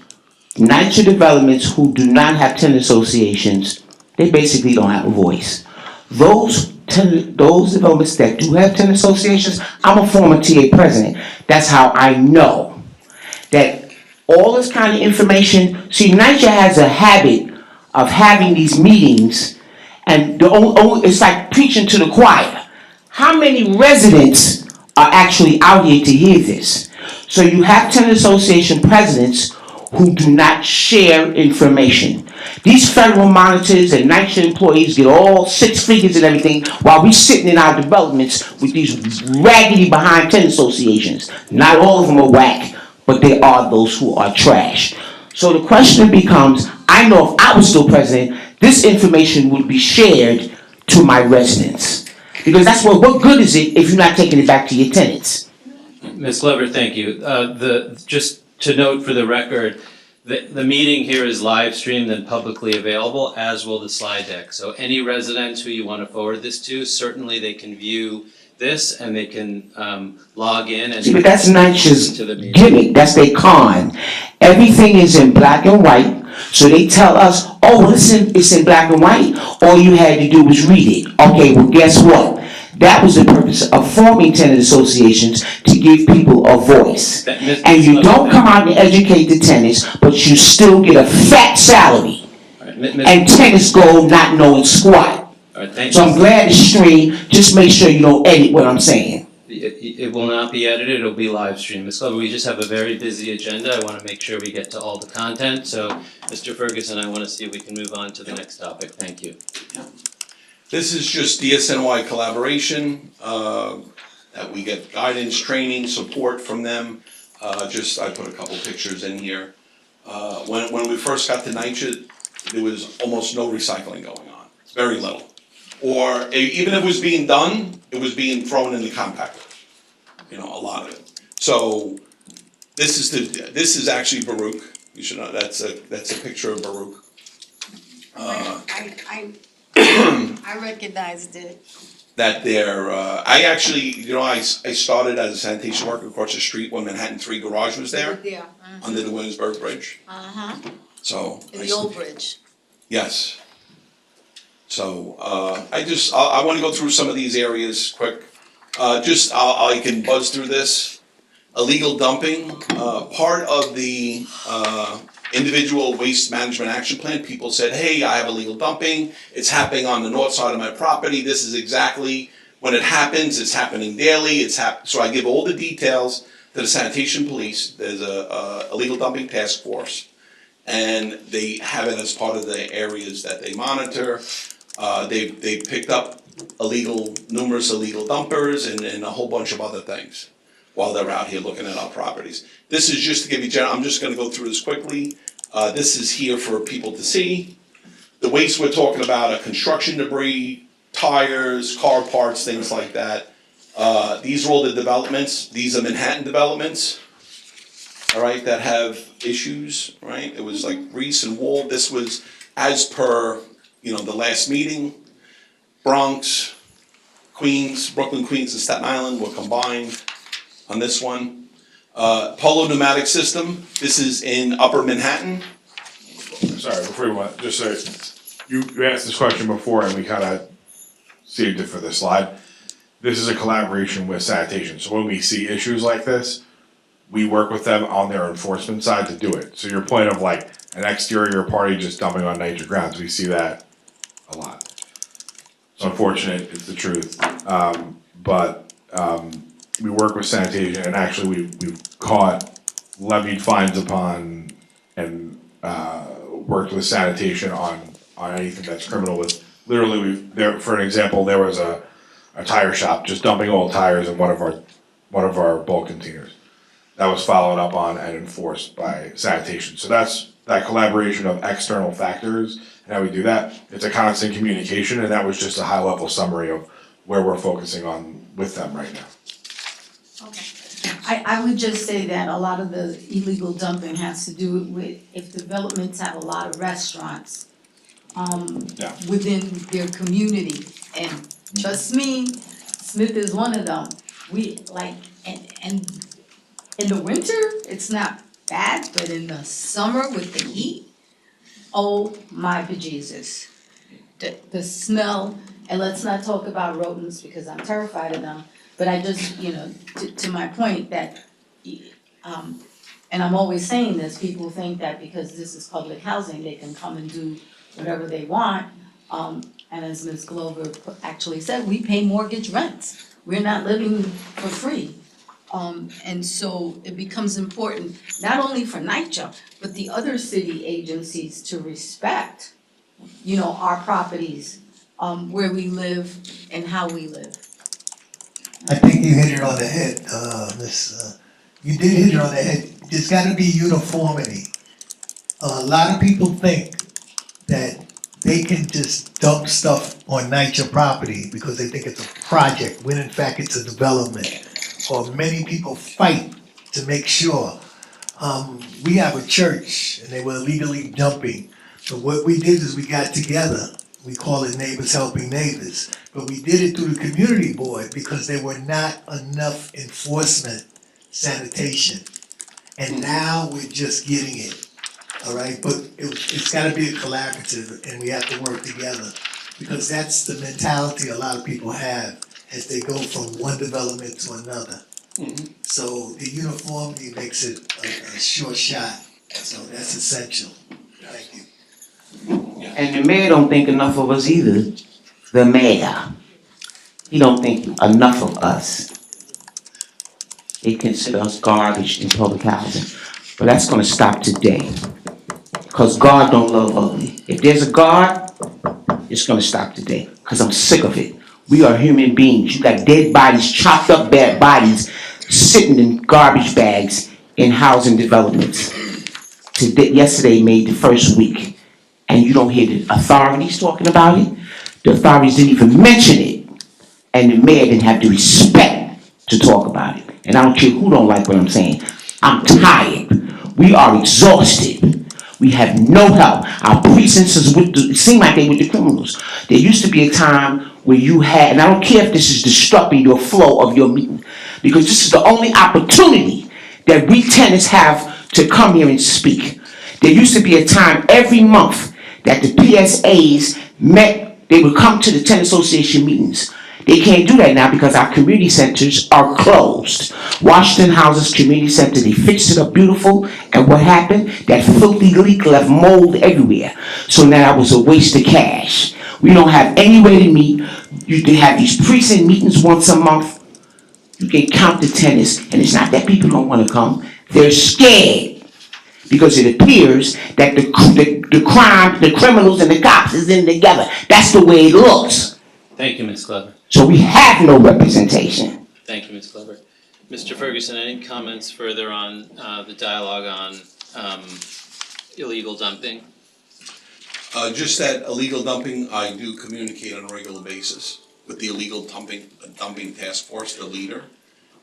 G: NYCHA developments who do not have tenant associations, they basically don't have a voice. Those developments that do have tenant associations, I'm a former TA president. That's how I know that all this kind of information, see, NYCHA has a habit of having these meetings, and it's like preaching to the choir. How many residents are actually out here to hear this? So you have tenant association presidents who do not share information. These federal monitors and NYCHA employees get all 6 figures and everything while we sitting in our developments with these raggedy behind tenant associations. Not all of them are whack, but there are those who are trash. So the question becomes, I know if I was still president, this information would be shared to my residents. Because that's what good is it if you're not taking it back to your tenants?
A: Ms. Glover, thank you. Just to note for the record, the meeting here is live streamed and publicly available, as will the slide deck. So any residents who you want to forward this to, certainly they can view this and they can log in and.
G: See, but that's NYCHA's
A: to the meeting.
G: gimmick, that's their con. Everything is in black and white, so they tell us, oh, well, it's in black and white, all you had to do was read it. Okay, well, guess what? That was the purpose of forming tenant associations, to give people a voice. And you don't come out and educate the tenants, but you still get a fat salary.
A: All right,
G: And tenants go not knowing squat.
A: all right, thank
G: So I'm
A: you.
G: glad to stream, just make sure you don't edit what I'm saying.
A: It will not be edited, it'll be live streamed. Ms. Glover, we just have a very busy agenda. I want to make sure we get to all the content. So, Mr. Ferguson, I want to see if we can move on to the next topic. Thank you.
B: This is just DSNY collaboration, that we get guidance, training, support from them. I put a couple pictures in here. When we first got to NYCHA, there was almost no recycling going on, very little. Or even if it was being done, it was being thrown in the compactor, a lot of it. So this is actually Baruch. You should know, that's a picture of Baruch.
H: I recognized it.
B: That they're, I actually, I started as a sanitation worker across the street when Manhattan 3 garage was there,
H: Yeah.
B: under the Williamsburg Bridge, so.
H: In the old bridge.
B: Yes. So, I wanna go through some of these areas quick. I can buzz through this. Illegal dumping, part of the, individual waste management action plan, people said, hey, I have illegal dumping, it's happening on the north side of my property, this is exactly when it happens, it's happening daily, so I give all the details to the sanitation police. There's a illegal dumping task force, and they have it as part of the areas that they monitor. They picked up numerous illegal dumpers and a whole bunch of other things while they're out here looking at our properties. This is just to give you I'm just gonna go through this quickly. This is here for people to see. The waste we're talking about are construction debris, tires, car parts, things like that. These are all the developments. These are Manhattan developments, all right, that have issues, right? It was like Reese and Wall. This was as per, the last meeting. Bronx, Queens, Brooklyn, Queens, and Staten Island were combined on this one. Polo Pneumatic System, this is in Upper Manhattan.
F: Sorry, before you went, just so, you asked this question before and we kinda saved it for this slide. This is a collaboration with sanitation, so when we see issues like this, we work with them on their enforcement side to do it. So your point of like an exterior party just dumping on NYCHA grounds, we see that a lot. It's unfortunate, it's the truth, but we work with sanitation and actually we've caught, levied fines upon and worked with sanitation on anything that's criminal with, literally for an example, there was a tire shop just dumping old tires in one of our bulk containers. That was followed up on and enforced by sanitation. So that's that collaboration of external factors and how we do that. It's a constant communication, and that was just a high level summary of where we're focusing on with them right now.
E: Okay. I would just say that a lot of the illegal dumping has to do with if developments have a lot of restaurants
F: Yeah.
E: within their community. And trust me, Smith is one of them. We like, and in the winter, it's not bad, but in the summer with the heat, oh my bejesus. The smell, and let's not talk about rodents because I'm terrified of them, but I just, to my point that, and I'm always saying this, people think that because this is public housing, they can come and do whatever they want. And as Ms. Glover actually said, we pay mortgage rents. We're not living for free. And so it becomes important, not only for NYCHA, but the other city agencies to respect, our properties, where we live and how we live.
D: I think you hit it on the head, you did hit it on the head. There's gotta be uniformity. A lot of people think that they can just dump stuff on NYCHA property because they think it's a project, when in fact it's a development. Or many people fight to make sure. We have a church and they were illegally dumping. So what we did is we got together, we call it Neighbors Helping Neighbors. But we did it through the community board because there were not enough enforcement, sanitation. And now we're just getting it, all right? But it's gotta be a collaborative and we have to work together. Because that's the mentality a lot of people have as they go from one development to another. So the uniformity makes it a short shot, so that's essential. Thank you.
G: And the mayor don't think enough of us either. The mayor. He don't think enough of us. They consider us garbage in public housing. But that's gonna stop today. Cause God don't love ugly. If there's a God, it's gonna stop today. Cause I'm sick of it. We are human beings. You got dead bodies, chopped up bad bodies, sitting in garbage bags in housing developments. Yesterday made the first week, and you don't hear the authorities talking about it. The authorities didn't even mention it, and the mayor didn't have the respect to talk about it. And I don't care who don't like what I'm saying. I'm tired. We are exhausted. We have no help. Our precincts seem like they with the criminals. There used to be a time where you had, and I don't care if this is disrupting your flow of your meeting, because this is the only opportunity that we tenants have to come here and speak. There used to be a time every month that the PSAs met, they would come to the tenant association meetings. They can't do that now because our community centers are closed. Washington Houses Community Center, they fixed it up beautiful, and what happened? That filthy leak left mold everywhere. So now that was a waste of cash. We don't have any way to meet. You can have these precinct meetings once a month. You can count the tenants, and it's not that people don't want to come. They're scared because it appears that the crime, the criminals, and the cops is in together. That's the way it looks.
A: Thank you, Ms. Glover.
G: So we have no representation.
A: Thank you, Ms. Glover. Mr. Ferguson, any comments further on the dialogue on illegal dumping?
B: Just that illegal dumping, I do communicate on a regular basis with the illegal dumping task force, the leader.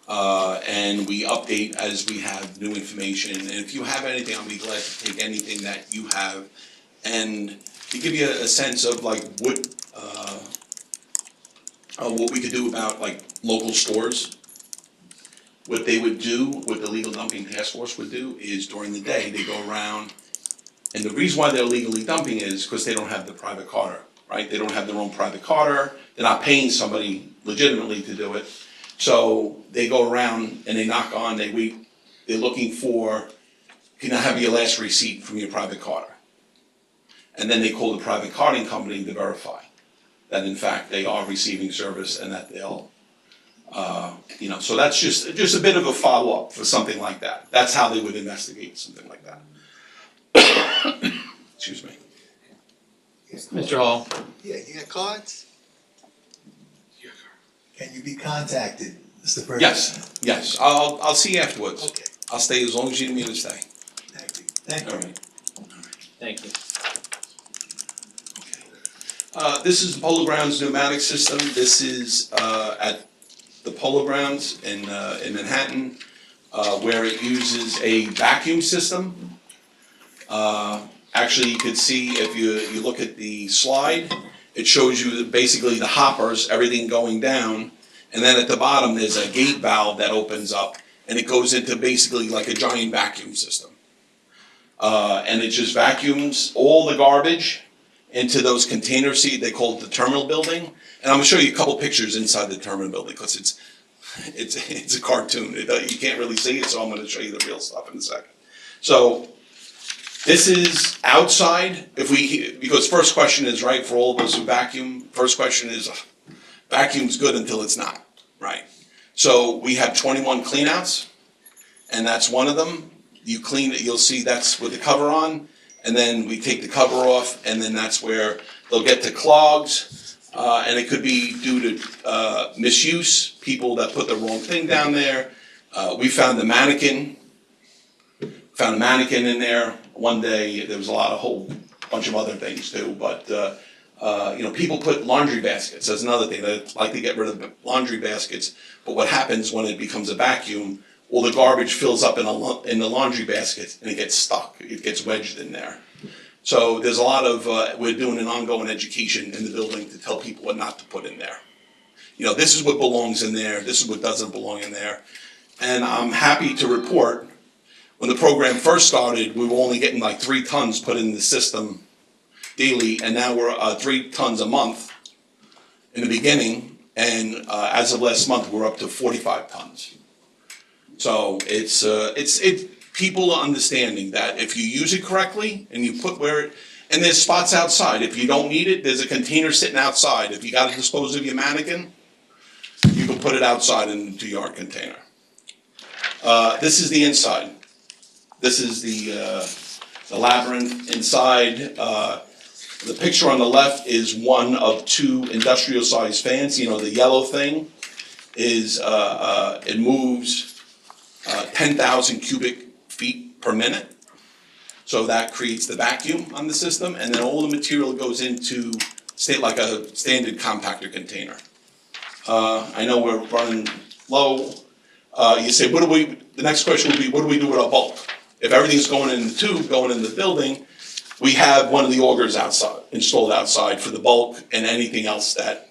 B: And we update as we have new information. And if you have anything, I'll be glad to take anything that you have. And to give you a sense of like what we could do about like local stores. what they would do, what the legal dumping task force would do, is during the day, they go around, and the reason why they're illegally dumping is because they don't have the private carter, right? They don't have their own private carter, they're not paying somebody legitimately to do it. So they go around and they knock on, they wait, they're looking for, can I have your last receipt from your private carter? And then they call the private carding company to verify that in fact they are receiving service and that they'll, so that's just a bit of a follow-up for something like that. That's how they would investigate something like that. Excuse me.
A: Mr. Hall?
D: Yeah, you got cards? Can you be contacted, Mr. Ferguson?
B: Yes, I'll see you afterwards.
D: Okay,
B: I'll stay as long as you need me to stay.
D: thank you, thank
B: All
D: you.
B: right.
A: Thank you.
B: This is the Polo Grounds pneumatic system. This is at the Polo Grounds in Manhattan, where it uses a vacuum system. Actually, you could see if you look at the slide, it shows you basically the hoppers, everything going down, and then at the bottom there's a gate valve that opens up, and it goes into basically like a giant vacuum system. And it just vacuums all the garbage into those container seats. They call it the terminal building. And I'm gonna show you a couple pictures inside the terminal building because it's a cartoon. You can't really see it, so I'm gonna show you the real stuff in a second. So this is outside. Because first question is, right, for all of us who vacuum, first question is, vacuum's good until it's not, right? So we have 21 cleanouts, and that's one of them. You clean it, you'll see that's with the cover on, and then we take the cover off, and then that's where they'll get to clogs, and it could be due to misuse, people that put the wrong thing down there. We found a mannequin in there. One day, there was a whole bunch of other things too, but people put laundry baskets. That's another thing. They like to get rid of laundry baskets, but what happens when it becomes a vacuum? Well, the garbage fills up in the laundry basket and it gets stuck. It gets wedged in there. So there's a lot of we're doing an ongoing education in the building to tell people what not to put in there. This is what belongs in there. This is what doesn't belong in there. And I'm happy to report, when the program first started, we were only getting like 3 tons put in the system daily, and now we're 3 tons a month in the beginning, and as of last month, we're up to 45 tons. So it's people understanding that if you use it correctly and you put and there's spots outside. If you don't need it, there's a container sitting outside. If you got to dispose of your mannequin, you can put it outside into your yard container. This is the inside. This is the labyrinth inside. The picture on the left is one of 2 industrial-sized fans. The yellow thing is it moves 10,000 cubic feet per minute. So that creates the vacuum on the system, and then all the material goes into like a standard compactor container. I know we're running low. You say, the next question would be, what do we do with our bulk? If everything's going in the tube, going in the building, we have one of the augers installed outside for the bulk and anything else that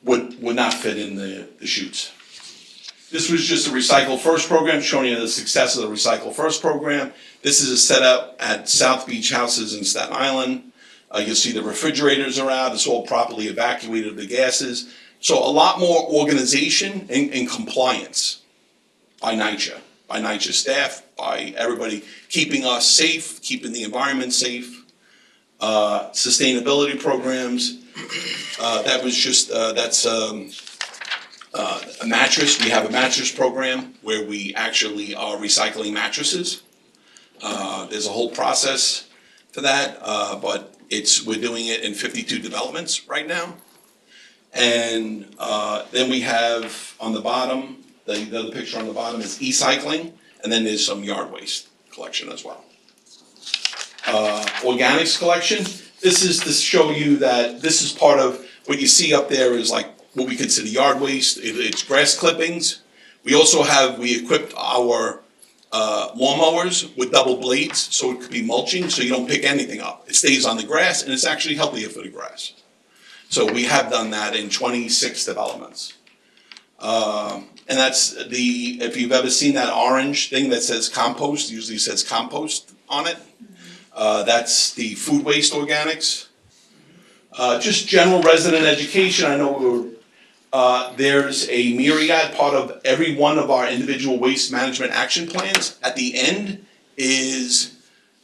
B: would not fit in the chutes. This was just a Recycle First program, showing you the success of the Recycle First program. This is a setup at South Beach Houses in Staten Island. You'll see the refrigerators are out. It's all properly evacuated of the gases. So a lot more organization and compliance by NYCHA staff, by everybody, keeping us safe, keeping the environment safe. Sustainability programs. That's a mattress. We have a mattress program where we actually are recycling mattresses. There's a whole process for that, but we're doing it in 52 developments right now. And then we have on the bottom, the other picture on the bottom is e-cycling, and then there's some yard waste collection as well. Organics collection. This is to show you that this is part of what you see up there is like what we consider yard waste. It's grass clippings. We equipped our lawnmowers with double blades, so it could be mulching, so you don't pick anything up. It stays on the grass, and it's actually healthier for the grass. So we have done that in 26 developments. And that's if you've ever seen that orange thing that says compost, usually says compost on it. That's the food waste organics. Just general resident education, I know there's a myriad, part of every one of our individual waste management action plans. At the end is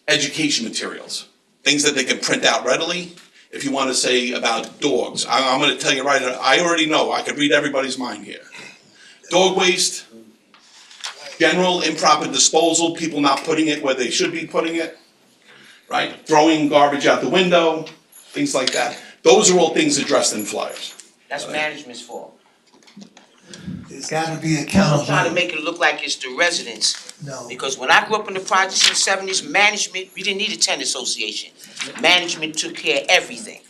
B: education materials, things that they can print out readily. If you want to say about dogs, I'm going to tell you right, I already know, I could read everybody's mind here. Dog waste, general improper disposal, people not putting it where they should be putting it, right? Throwing garbage out the window, things like that. Those are all things addressed in flyers.
C: That's management's fault.
D: There's gotta be
C: I'm trying to
D: accountability.
C: make it look like it's the residents.
D: No,
C: Because when I grew up in the projects in the '70s, management, we didn't need a tenant association. Management took care of everything.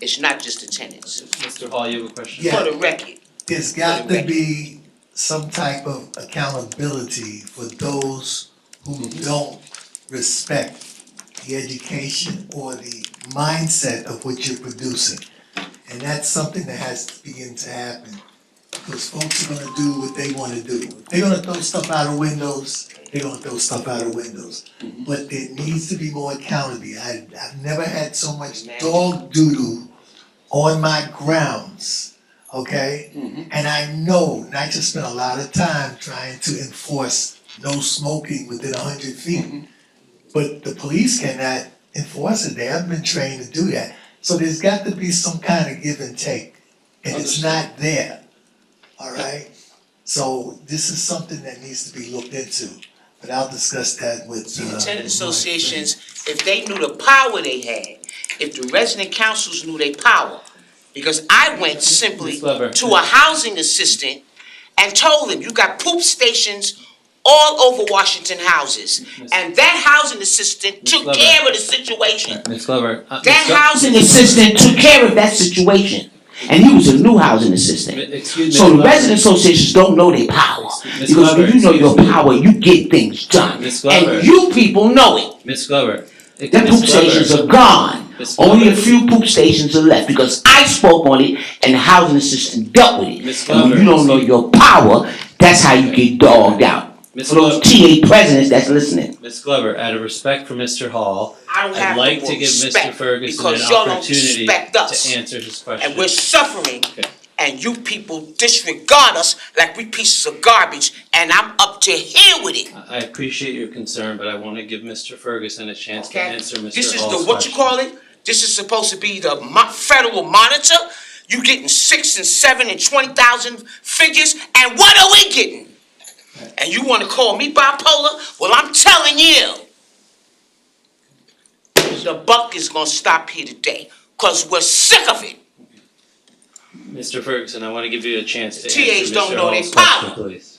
C: It's not just the tenants.
A: Mr. Hall, you have a question?
D: Yeah.
C: For the record,
D: there's got to be some type of accountability for those who don't respect the education or the mindset of what you're producing. And that's something that has to begin to happen. Because folks are gonna do what they wanna do. If they're gonna throw stuff out of windows, they're gonna throw stuff out of windows. But there needs to be more accountability. I've never had so much dog doo-doo on my grounds, okay? And I know NYCHA spent a lot of time trying to enforce no smoking within 100 feet. But the police cannot enforce it. They haven't been trained to do that. So there's got to be some kind of give and take. And it's not there, all right? So this is something that needs to be looked into. But I'll discuss that with
C: the tenant
D: my
C: associations, if they knew the power they had, if the resident councils knew their power. Because I went simply
A: Ms. Glover.
C: to a housing assistant and told him, you got poop stations all over Washington houses. And that housing assistant took
A: Glover.
C: care of the situation.
A: Ms. Glover,
C: That housing
G: Housing assistant took care of that situation, and he was a new housing assistant.
A: excuse me.
G: So the
A: Ms. Glover.
G: resident associations don't know their power,
A: Ms.
G: because
A: Glover,
G: when you know your
A: excuse me.
G: power, you get things done.
A: Ms. Glover.
G: And you people know it.
A: Ms. Glover.
G: The poop stations are gone.
A: Ms.
G: Only a
A: Glover.
G: few poop stations are left, because I spoke on it and the housing assistant dealt with it.
A: Ms.
G: And when
A: Glover,
G: you don't know your power, that's how you get dogged out.
A: Ms.
G: For those
A: Glover.
G: TA presidents that's listening.
A: Ms. Glover, out of respect for Mr. Hall,
C: I don't have
A: I'd
C: no
A: like
C: more
A: to give Mr.
C: respect
A: Ferguson
C: because
A: an
C: y'all don't
A: opportunity
C: respect us.
A: to answer his question.
C: and we're suffering,
A: Okay.
C: and you people disregard us like we pieces of garbage, and I'm up to here with it.
A: I appreciate your concern, but I want to give Mr. Ferguson a chance to
C: Okay?
A: answer Mr. Hall's
C: This is
A: question.
C: the, what you call it? This is supposed to be the federal monitor? You getting 6 and 7 and 20,000 figures, and what are we getting? And you wanna call me bipolar? Well, I'm telling you, the buck is gonna stop here today, cause we're sick of it.
A: Mr. Ferguson, I want to give you a chance to
C: TAs
A: answer
C: don't
A: Mr.
C: know their
A: Hall's question,
C: power.
A: please.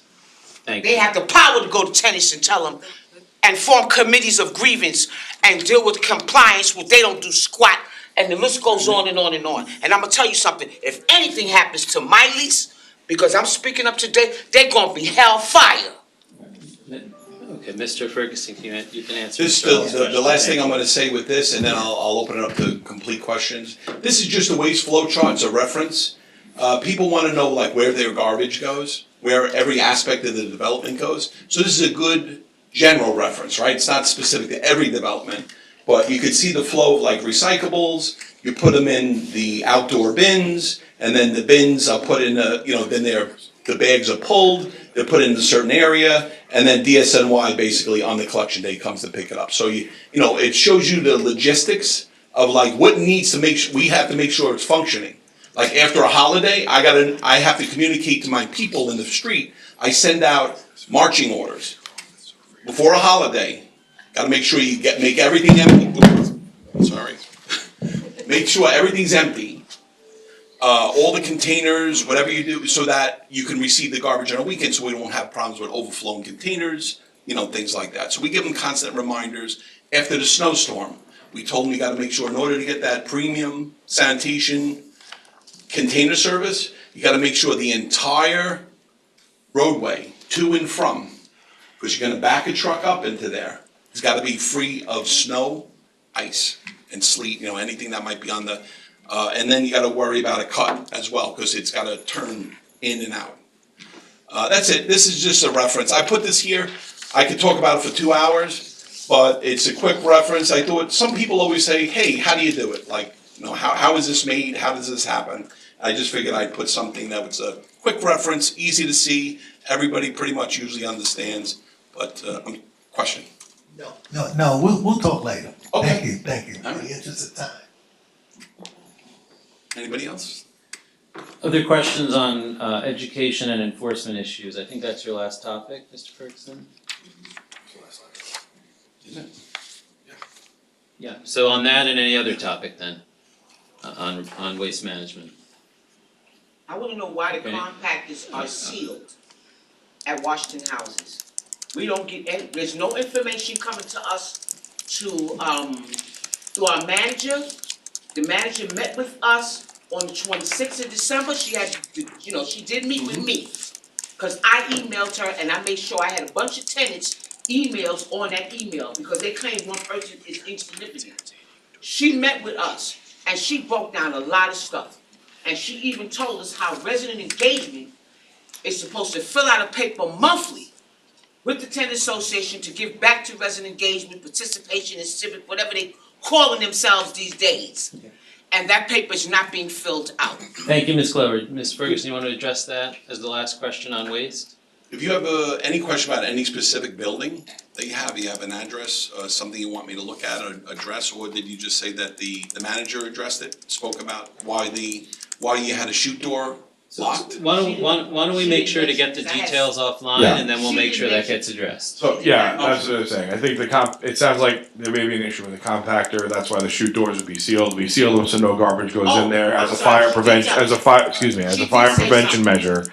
A: Thank you.
C: They have the power to go to tenants and tell them, and form committees of grievance and deal with compliance, well, they don't do squat, and the list goes on and on and on. And I'm gonna tell you something, if anything happens to my lease, because I'm speaking up today, they're gonna be hellfire.
A: Okay, Mr. Ferguson, you can answer
B: This,
A: Mr. Hall's
B: the
A: question.
B: last thing
A: Thank
B: I'm
A: you.
B: gonna say with this, and then I'll open it up to complete questions. This is just a waste flow chart, it's a reference. People wanna know like where their garbage goes, where every aspect of the development goes. So this is a good general reference, right? It's not specific to every development, but you could see the flow of like recyclables, you put them in the outdoor bins, and then the bins are put in then the bags are pulled, they're put in a certain area, and then DSNY basically on the collection day comes to pick it up. So it shows you the logistics of like what needs to we have to make sure it's functioning. Like after a holiday, I have to communicate to my people in the street, I send out marching orders. Before a holiday, gotta make sure you make everything empty. Sorry. Make sure everything's empty. All the containers, whatever you do, so that you can receive the garbage on a weekend, so we don't have problems with overflowing containers, things like that. So we give them constant reminders. After the snowstorm, we told them you gotta make sure in order to get that premium sanitation container service, you gotta make sure the entire roadway to and from, because you're gonna back a truck up into there, it's gotta be free of snow, ice, and sleet, anything that might be on the, and then you gotta worry about a cut as well, because it's gotta turn in and out. That's it, this is just a reference, I put this here, I could talk about it for 2 hours, but it's a quick reference. I thought, some people always say, hey, how do you do it? Like, you know, how is this made, how does this happen? I just figured I'd put something that was a quick reference, easy to see, everybody pretty much usually understands, but, question?
D: No, we'll talk later.
B: Okay.
D: Thank you,
B: All
D: in
B: right.
D: the interest of time.
B: Anybody else?
A: Other questions on education and enforcement issues? I think that's your last topic, Mr. Ferguson?
B: Is it?
A: Yeah, so on that and any other topic then, on waste management.
C: I wanna know why the
A: Okay.
C: compactors are sealed at Washington houses. We don't get any, there's no information coming to us through our manager. The manager met with us on the 26th of December, she had, she did meet with me. Cause I emailed her and I made sure I had a bunch of tenants' emails on that email, because they claim one person is insignificant. She met with us and she broke down a lot of stuff. And she even told us how resident engagement is supposed to fill out a paper monthly with the tenant association to give back to resident engagement, participation in civic, whatever they calling themselves these days. And that paper is not being filled out.
A: Thank you, Ms. Glover. Ms. Ferguson, you want to address that as the last question on waste?
B: If you have any question about any specific building that you have an address, something you want me to look at or address, or did you just say that the manager addressed it, spoke about why you had a chute door locked?
A: Why don't we make sure to get the details offline,
F: Yeah.
A: and then we'll make sure that gets addressed.
F: So, yeah, that's what I was saying, I think it sounds like there may be an issue with the compactor, that's why the chute doors would be sealed. We seal them so no garbage goes in there as a fire prevention, as a fire prevention measure,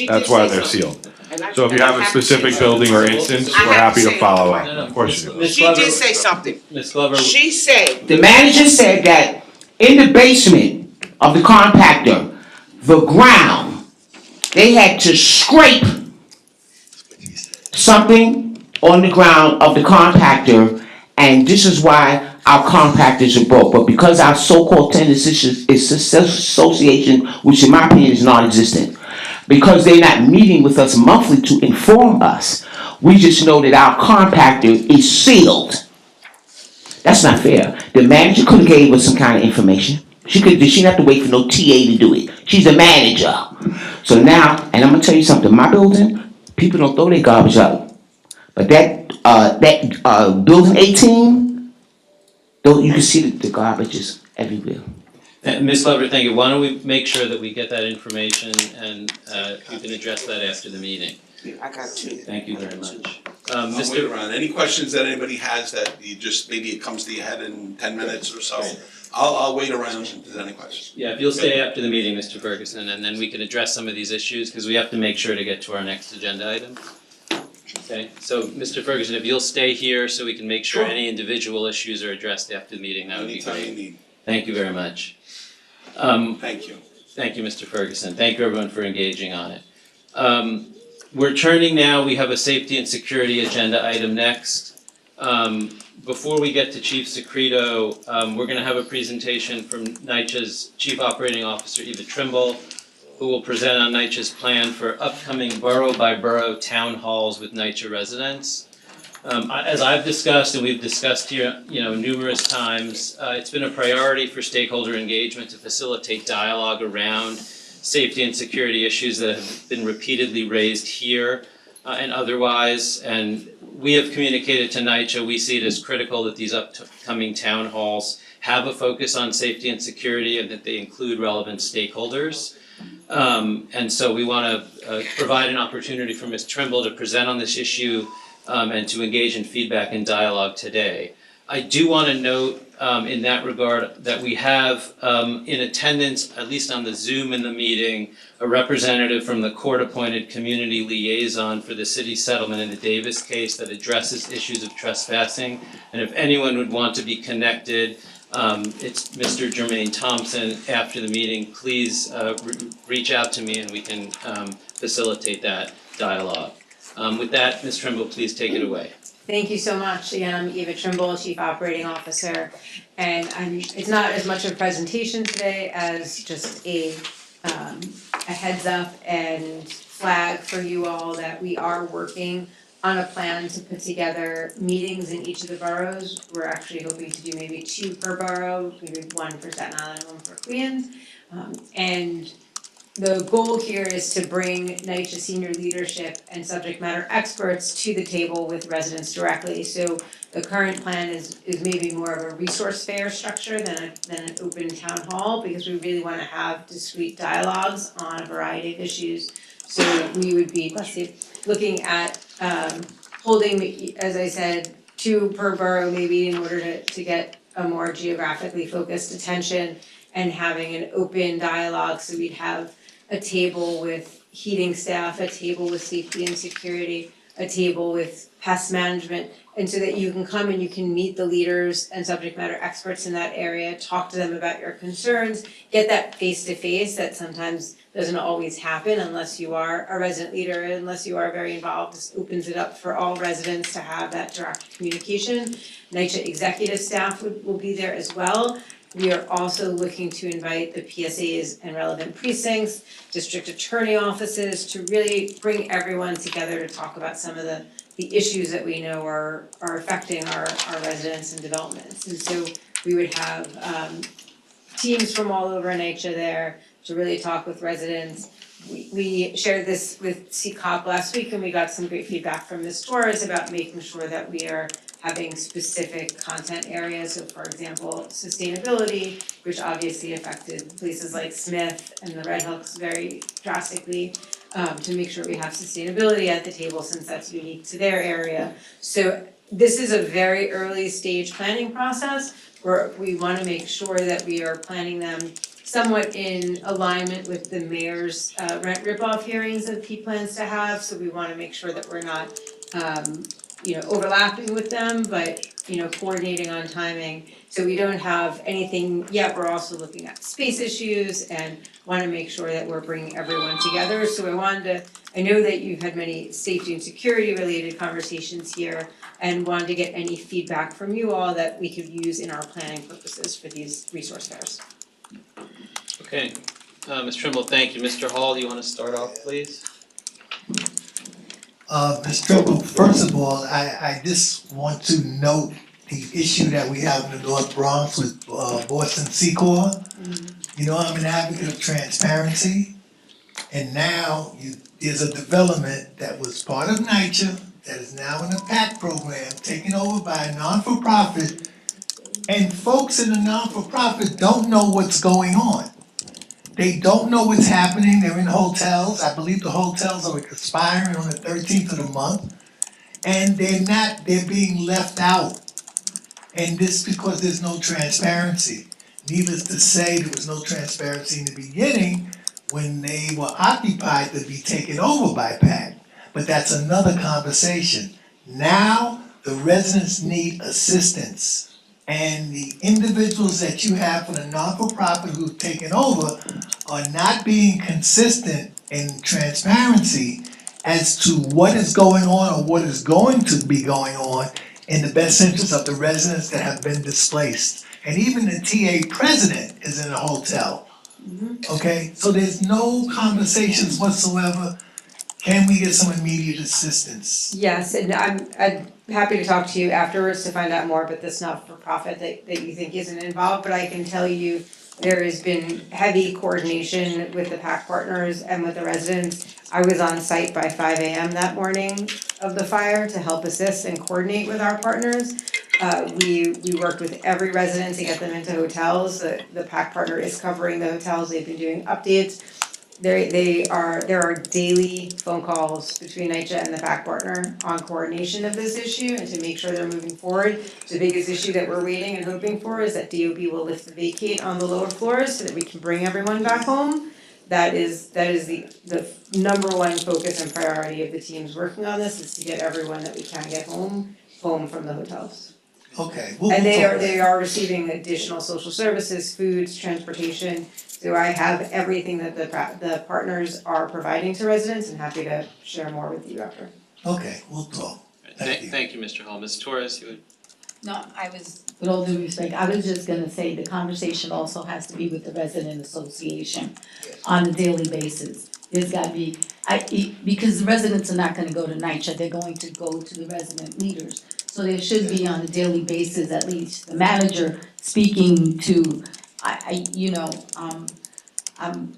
F: that's why they're sealed. So if you have a specific building or instance, we're happy to follow up, of course you do.
A: Ms.
C: She
A: Glover-
C: did say something.
A: Ms. Glover,
C: She said,
G: The manager said that in the basement of the compactor, the ground, they had to scrape something on the ground of the compactor, and this is why our compactors are broke. But because our so-called tenants association, which in my opinion is non-existent, because they're not meeting with us monthly to inform us, we just know that our compactor is sealed. That's not fair. The manager could have gave us some kind of information. She didn't have to wait for no TA to do it. She's the manager. So now, and I'm gonna tell you something, my building, people don't throw their garbage out. But that building 18, you can see the garbage is everywhere.
A: Ms. Glover, thank you. Why don't we make sure that we get that information, and you can address that after the meeting.
C: I got two.
A: Thank you very much.
B: I'll wait
A: Mr.
B: around. Any questions that anybody has that you just, maybe it comes to your head in 10 minutes or so, I'll wait around if there's any questions.
A: Yeah, if you'll stay after the meeting, Mr. Ferguson, and then we can address some of these issues, because we have to make sure to get to our next agenda item. Okay, so Mr. Ferguson, if you'll stay here so we can make sure
B: Sure.
A: any individual issues are addressed after the meeting, that would be
B: Anytime you
A: great.
B: need.
A: Thank you very much.
B: Thank you.
A: Thank you, Mr. Ferguson. Thank you, everyone, for engaging on it. We're turning now, we have a safety and security agenda item next. Before we get to Chief Secreto, we're gonna have a presentation from NYCHA's Chief Operating Officer, Eva Trimble, who will present on NYCHA's plan for upcoming borough-by-borough town halls with NYCHA residents. As I've discussed, and we've discussed here, numerous times, it's been a priority for stakeholder engagement to facilitate dialogue around safety and security issues that have been repeatedly raised here and otherwise. And we have communicated to NYCHA, we see it as critical that these upcoming town halls have a focus on safety and security and that they include relevant stakeholders. And so we want to provide an opportunity for Ms. Trimble to present on this issue and to engage in feedback and dialogue today. I do want to note in that regard that we have in attendance, at least on the Zoom in the meeting, a representative from the court-appointed community liaison for the city settlement in the Davis case that addresses issues of trespassing. And if anyone would want to be connected, it's Mr. Jermaine Thompson. After the meeting, please reach out to me and we can facilitate that dialogue. With that, Ms. Trimble, please take it away.
I: Thank you so much. Again, I'm Eva Trimble, Chief Operating Officer, and it's not as much of a presentation today as just a heads up and flag for you all that we are working on a plan to put together meetings in each of the boroughs. We're actually hoping to do maybe 2 per borough, maybe 1 for Staten Island and 1 for Queens. And the goal here is to bring NYCHA senior leadership and subject matter experts to the table with residents directly. So the current plan is maybe more of a resource fair structure than an open town hall, because we really wanna have discrete dialogues on a variety of issues. So we would be, looking at holding, as I said, 2 per borough maybe in order to get a more geographically focused attention, and having an open dialogue, so we'd have a table with heating staff, a table with safety and security, a table with pest management, and so that you can come and you can meet the leaders and subject matter experts in that area, talk to them about your concerns, get that face-to-face that sometimes doesn't always happen unless you are a resident leader, unless you are very involved. This opens it up for all residents to have that direct communication. NYCHA executive staff will be there as well. We are also looking to invite the PSAs and relevant precincts, district attorney offices, to really bring everyone together to talk about some of the issues that we know are affecting our residents and developments. And so we would have teams from all over NYCHA there to really talk with residents. We shared this with CAC last week, and we got some great feedback from Ms. Torres about making sure that we are having specific content areas. So for example, sustainability, which obviously affected places like Smith and the Red Hooks very drastically, to make sure we have sustainability at the table, since that's unique to their area. So this is a very early stage planning process where we wanna make sure that we are planning them somewhat in alignment with the mayor's rent ripoff hearings that he plans to have. So we wanna make sure that we're not overlapping with them, but coordinating on timing. So we don't have anything yet. We're also looking at space issues and wanna make sure that we're bringing everyone together. So I know that you've had many safety and security related conversations here, and wanted to get any feedback from you all that we could use in our planning purposes for these resource fairs.
A: Okay, Ms. Trimble, thank you. Mr. Hall, you wanna start off, please?
D: Ms. Trimble, first of all, I just want to note the issue that we have in the North Bronx with Boston Secor. You know, I'm an advocate of transparency, and now there's a development that was part of NYCHA that is now in a PAC program, taken over by a non-for-profit, and folks in the non-for-profit don't know what's going on. They don't know what's happening. They're in hotels. I believe the hotels are expiring on the 13th of the month. And they're being left out. And this because there's no transparency. Needless to say, there was no transparency in the beginning when they were occupied to be taken over by PAC. But that's another conversation. Now, the residents need assistance. And the individuals that you have for the non-for-profit who've taken over are not being consistent in transparency as to what is going on or what is going to be going on in the best interest of the residents that have been displaced. And even the TA president is in a hotel. Okay, so there's no conversations whatsoever. Can we get some immediate assistance?
I: Yes, and I'm happy to talk to you afterwards to find out more about this not-for-profit that you think isn't involved, but I can tell you there has been heavy coordination with the PAC partners and with the residents. I was on site by 5 a.m. that morning of the fire to help assist and coordinate with our partners. We worked with every resident to get them into hotels. The PAC partner is covering the hotels. They've been doing updates. There are daily phone calls between NYCHA and the PAC partner on coordination of this issue and to make sure they're moving forward. The biggest issue that we're waiting and hoping for is that DOB will lift the vacate on the lower floors so that we can bring everyone back home. That is the number one focus and priority of the teams working on this, is to get everyone that we can get home from the hotels.
D: Okay.
I: And they are receiving additional social services, foods, transportation. So I have everything that the partners are providing to residents, and happy to share more with you after.
D: Okay, we'll talk. Thank you.
A: Thank you, Mr. Hall. Ms. Torres, you would?
E: No, with all due respect, I was just gonna say the conversation also has to be with the resident association on a daily basis. There's gotta be because the residents are not gonna go to NYCHA, they're going to go to the resident leaders. So there should be on a daily basis, at least the manager speaking to, I'm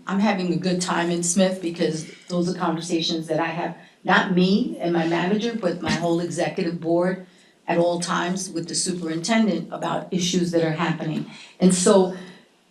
E: having a good time in Smith because those are conversations that I have, not me and my manager, but my whole executive board at all times with the superintendent about issues that are happening. And so,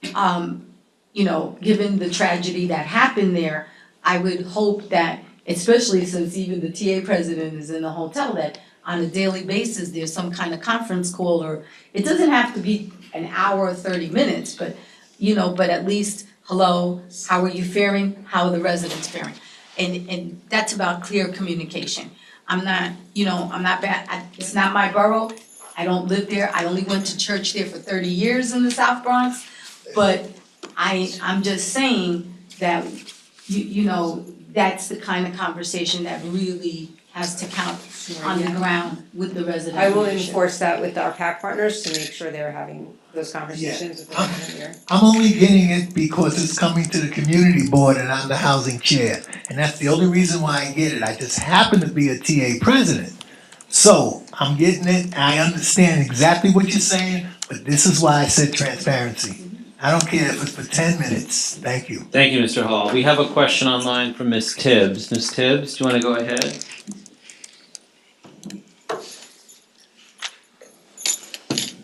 E: given the tragedy that happened there, I would hope that, especially since even the TA president is in the hotel, that on a daily basis, there's some kind of conference call, or it doesn't have to be an hour or 30 minutes, but at least, hello, how are you faring? How are the residents faring? And that's about clear communication. I'm not bad, it's not my borough, I don't live there, I only went to church there for 30 years in the South Bronx, but I'm just saying that, that's the kind of conversation that really has to count on the ground with the resident
I: I will
E: leadership.
I: enforce that with our PAC partners to make sure they're having those conversations with the resident leader.
D: I'm only getting it because it's coming to the community board and I'm the housing chair. And that's the only reason why I get it. I just happen to be a TA president. So I'm getting it, I understand exactly what you're saying, but this is why I said transparency. I don't care if it's for 10 minutes. Thank you.
A: Thank you, Mr. Hall. We have a question online from Ms. Tibbs. Ms. Tibbs, do you wanna go ahead?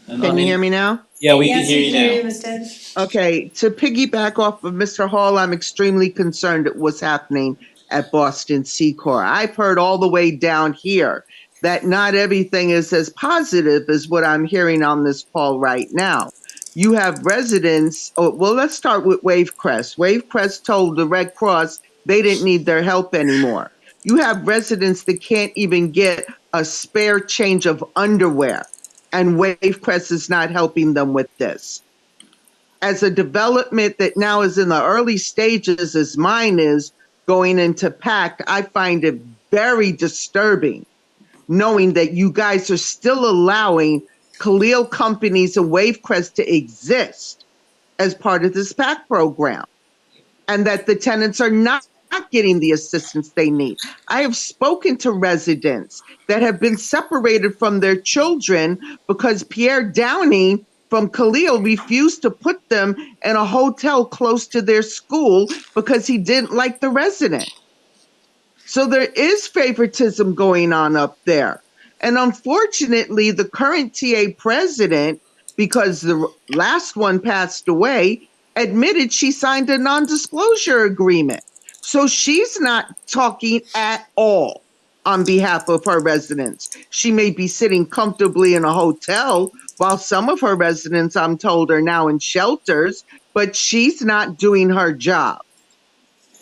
J: Can you hear me now?
A: Yeah, we can hear you now.
I: Ms. Tibbs.
J: Okay, to piggyback off of Mr. Hall, I'm extremely concerned at what's happening at Boston Secor. I've heard all the way down here that not everything is as positive as what I'm hearing on this call right now. You have residents, well, let's start with Wavecrest. Wavecrest told the Red Cross they didn't need their help anymore. You have residents that can't even get a spare change of underwear, and Wavecrest is not helping them with this. As a development that now is in the early stages, as mine is, going into PAC, I find it very disturbing knowing that you guys are still allowing Khalil companies and Wavecrest to exist as part of this PAC program, and that the tenants are not getting the assistance they need. I have spoken to residents that have been separated from their children because Pierre Downey from Khalil refused to put them in a hotel close to their school because he didn't like the resident. So there is favoritism going on up there. And unfortunately, the current TA president, because the last one passed away, admitted she signed a non-disclosure agreement. So she's not talking at all on behalf of her residents. She may be sitting comfortably in a hotel while some of her residents, I'm told, are now in shelters, but she's not doing her job.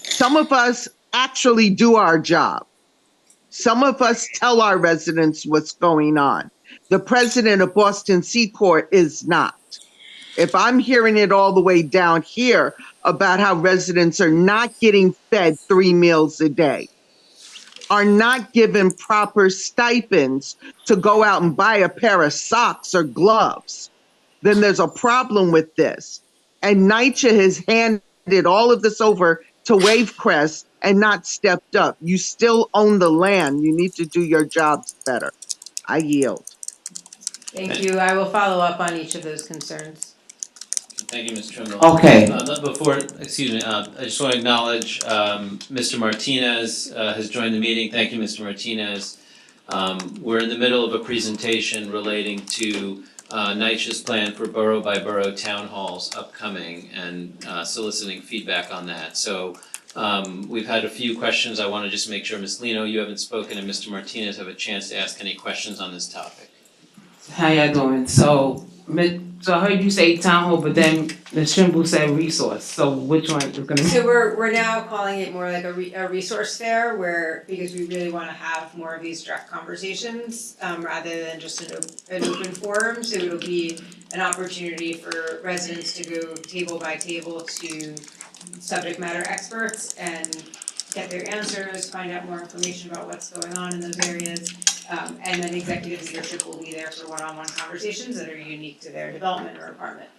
J: Some of us actually do our job. Some of us tell our residents what's going on. The president of Boston Secor is not. If I'm hearing it all the way down here about how residents are not getting fed 3 meals a day, are not given proper stipends to go out and buy a pair of socks or gloves, then there's a problem with this. And NYCHA has handed all of this over to Wavecrest and not stepped up. You still own the land. You need to do your jobs better. I yield.
I: Thank you. I will follow up on each of those concerns.
A: Thank you, Ms. Trimble.
G: Okay.
A: I just want to acknowledge Mr. Martinez has joined the meeting. Thank you, Mr. Martinez. We're in the middle of a presentation relating to NYCHA's plan for borough by borough town halls upcoming and soliciting feedback on that. So we've had a few questions. I want to just make sure, Ms. Lino, you haven't spoken, and Mr. Martinez have a chance to ask any questions on this topic.
K: How y'all doing? So I heard you say town hall, but then Ms. Trimble said resource. So which one is gonna be?
I: So we're now calling it more like a resource fair because we really wanna have more of these direct conversations, rather than just an open forum. So it'll be an opportunity for residents to go table by table to subject matter experts and get their answers, find out more information about what's going on in those areas. And then executive leadership will be there for one-on-one conversations that are unique to their development or apartment.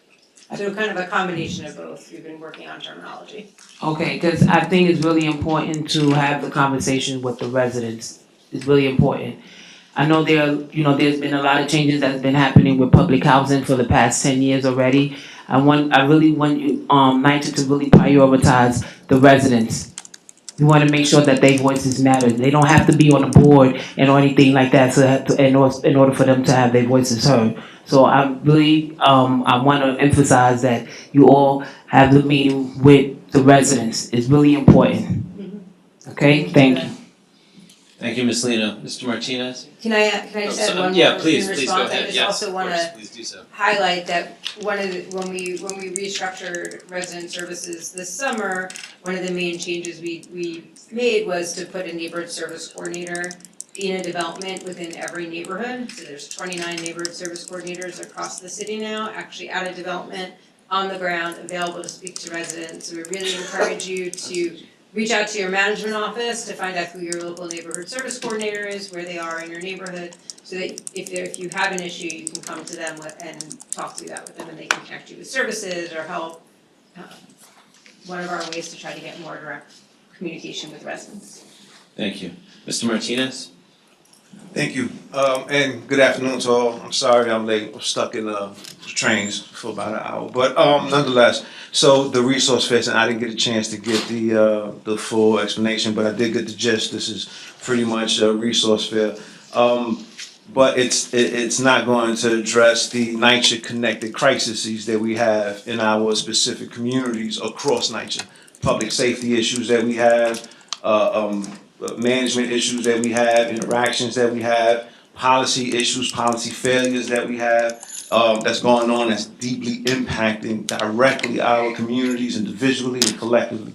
I: So kind of a combination of both, we've been working on terminology.
K: Okay, because I think it's really important to have the conversation with the residents. It's really important. I know there's been a lot of changes that's been happening with public housing for the past 10 years already. I really want you, NYCHA to really prioritize the residents. We want to make sure that their voices matter. They don't have to be on the board and or anything like that, in order for them to have their voices heard. So I really, I want to emphasize that you all have the meeting with the residents. It's really important. Okay, thank you.
A: Thank you, Ms. Lino. Mr. Martinez?
I: Can I just add one more
A: Yeah,
I: in
A: please go
I: response?
A: ahead.
I: I just
A: Yes,
I: also
A: of
I: wanna
A: course, please do so.
I: highlight that when we restructured resident services this summer, one of the main changes we made was to put a neighborhood service coordinator in a development within every neighborhood. So there's 29 neighborhood service coordinators across the city now, actually at a development on the ground, available to speak to residents. So we really encourage you to reach out to your management office to find out who your local neighborhood service coordinator is, where they are in your neighborhood, so that if you have an issue, you can come to them and talk through that with them, and they can connect you with services or help. One of our ways to try to get more direct communication with residents.
A: Thank you. Mr. Martinez?
L: Thank you, and good afternoon to all. I'm sorry I'm late, I'm stuck in the trains for about an hour, but nonetheless, so the resource fair, and I didn't get a chance to get the full explanation, but I did get the gist. This is pretty much a resource fair. But it's not going to address the NYCHA connected crises that we have in our specific communities across NYCHA. Public safety issues that we have, management issues that we have, interactions that we have, policy issues, policy failures that we have, that's going on that's deeply impacting directly our communities individually and collectively.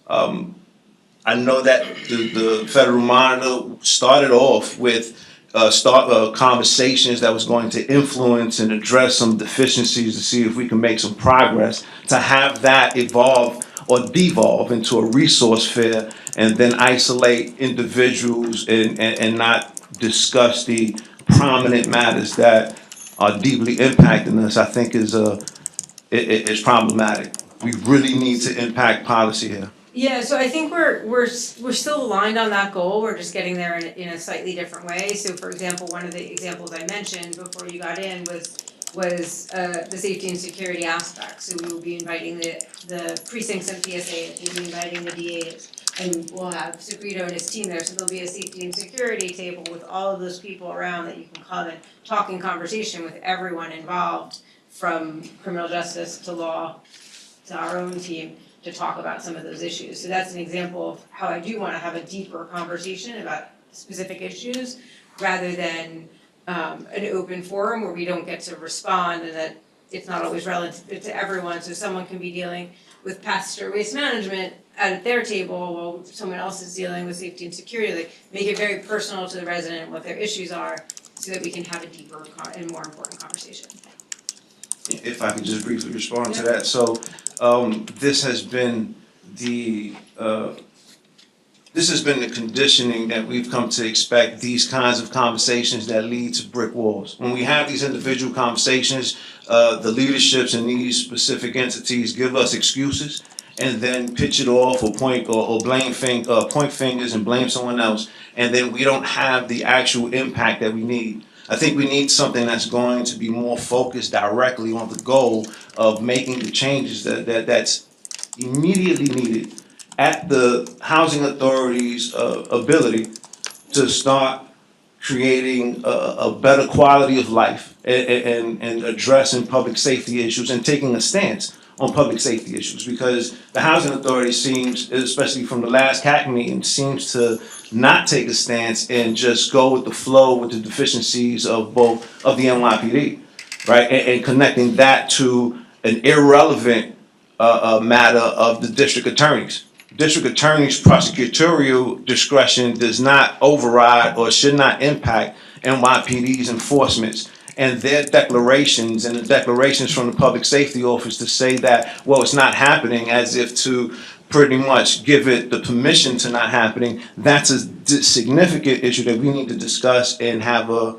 L: I know that the Federal Monitor started off with conversations that was going to influence and address some deficiencies to see if we can make some progress, to have that evolve or devolve into a resource fair and then isolate individuals and not discuss the prominent matters that are deeply impacting us, I think is problematic. We really need to impact policy here.
I: Yeah, so I think we're still aligned on that goal, we're just getting there in a slightly different way. So for example, one of the examples I mentioned before you got in was the safety and security aspect. So we will be inviting the precincts and PSA, we'll be inviting the DAs, and we'll have Suprito and his team there, so there'll be a safety and security table with all of those people around that you can come and talk in conversation with everyone involved, from criminal justice to law to our own team, to talk about some of those issues. So that's an example of how I do wanna have a deeper conversation about specific issues, rather than an open forum where we don't get to respond and that it's not always relevant to everyone. So someone can be dealing with passenger waste management at their table while someone else is dealing with safety and security. Like, make it very personal to the resident what their issues are, so that we can have a deeper and more important conversation.
L: If I could just briefly respond to that. So this has been the conditioning that we've come to expect, these kinds of conversations that lead to brick walls. When we have these individual conversations, the leaderships in these specific entities give us excuses and then pitch it off or point fingers and blame someone else, and then we don't have the actual impact that we need. I think we need something that's going to be more focused directly on the goal of making the changes that's immediately needed at the housing authority's ability to start creating a better quality of life and addressing public safety issues and taking a stance on public safety issues, because the housing authority seems, especially from the last CAC meeting, seems to not take a stance and just go with the flow with the deficiencies of both of the NYPD, right? And connecting that to an irrelevant matter of the district attorneys. District attorney's prosecutorial discretion does not override or should not impact NYPD's enforcements. And their declarations and the declarations from the public safety office to say that, well, it's not happening, as if to pretty much give it the permission to not happening, that's a significant issue that we need to discuss and have a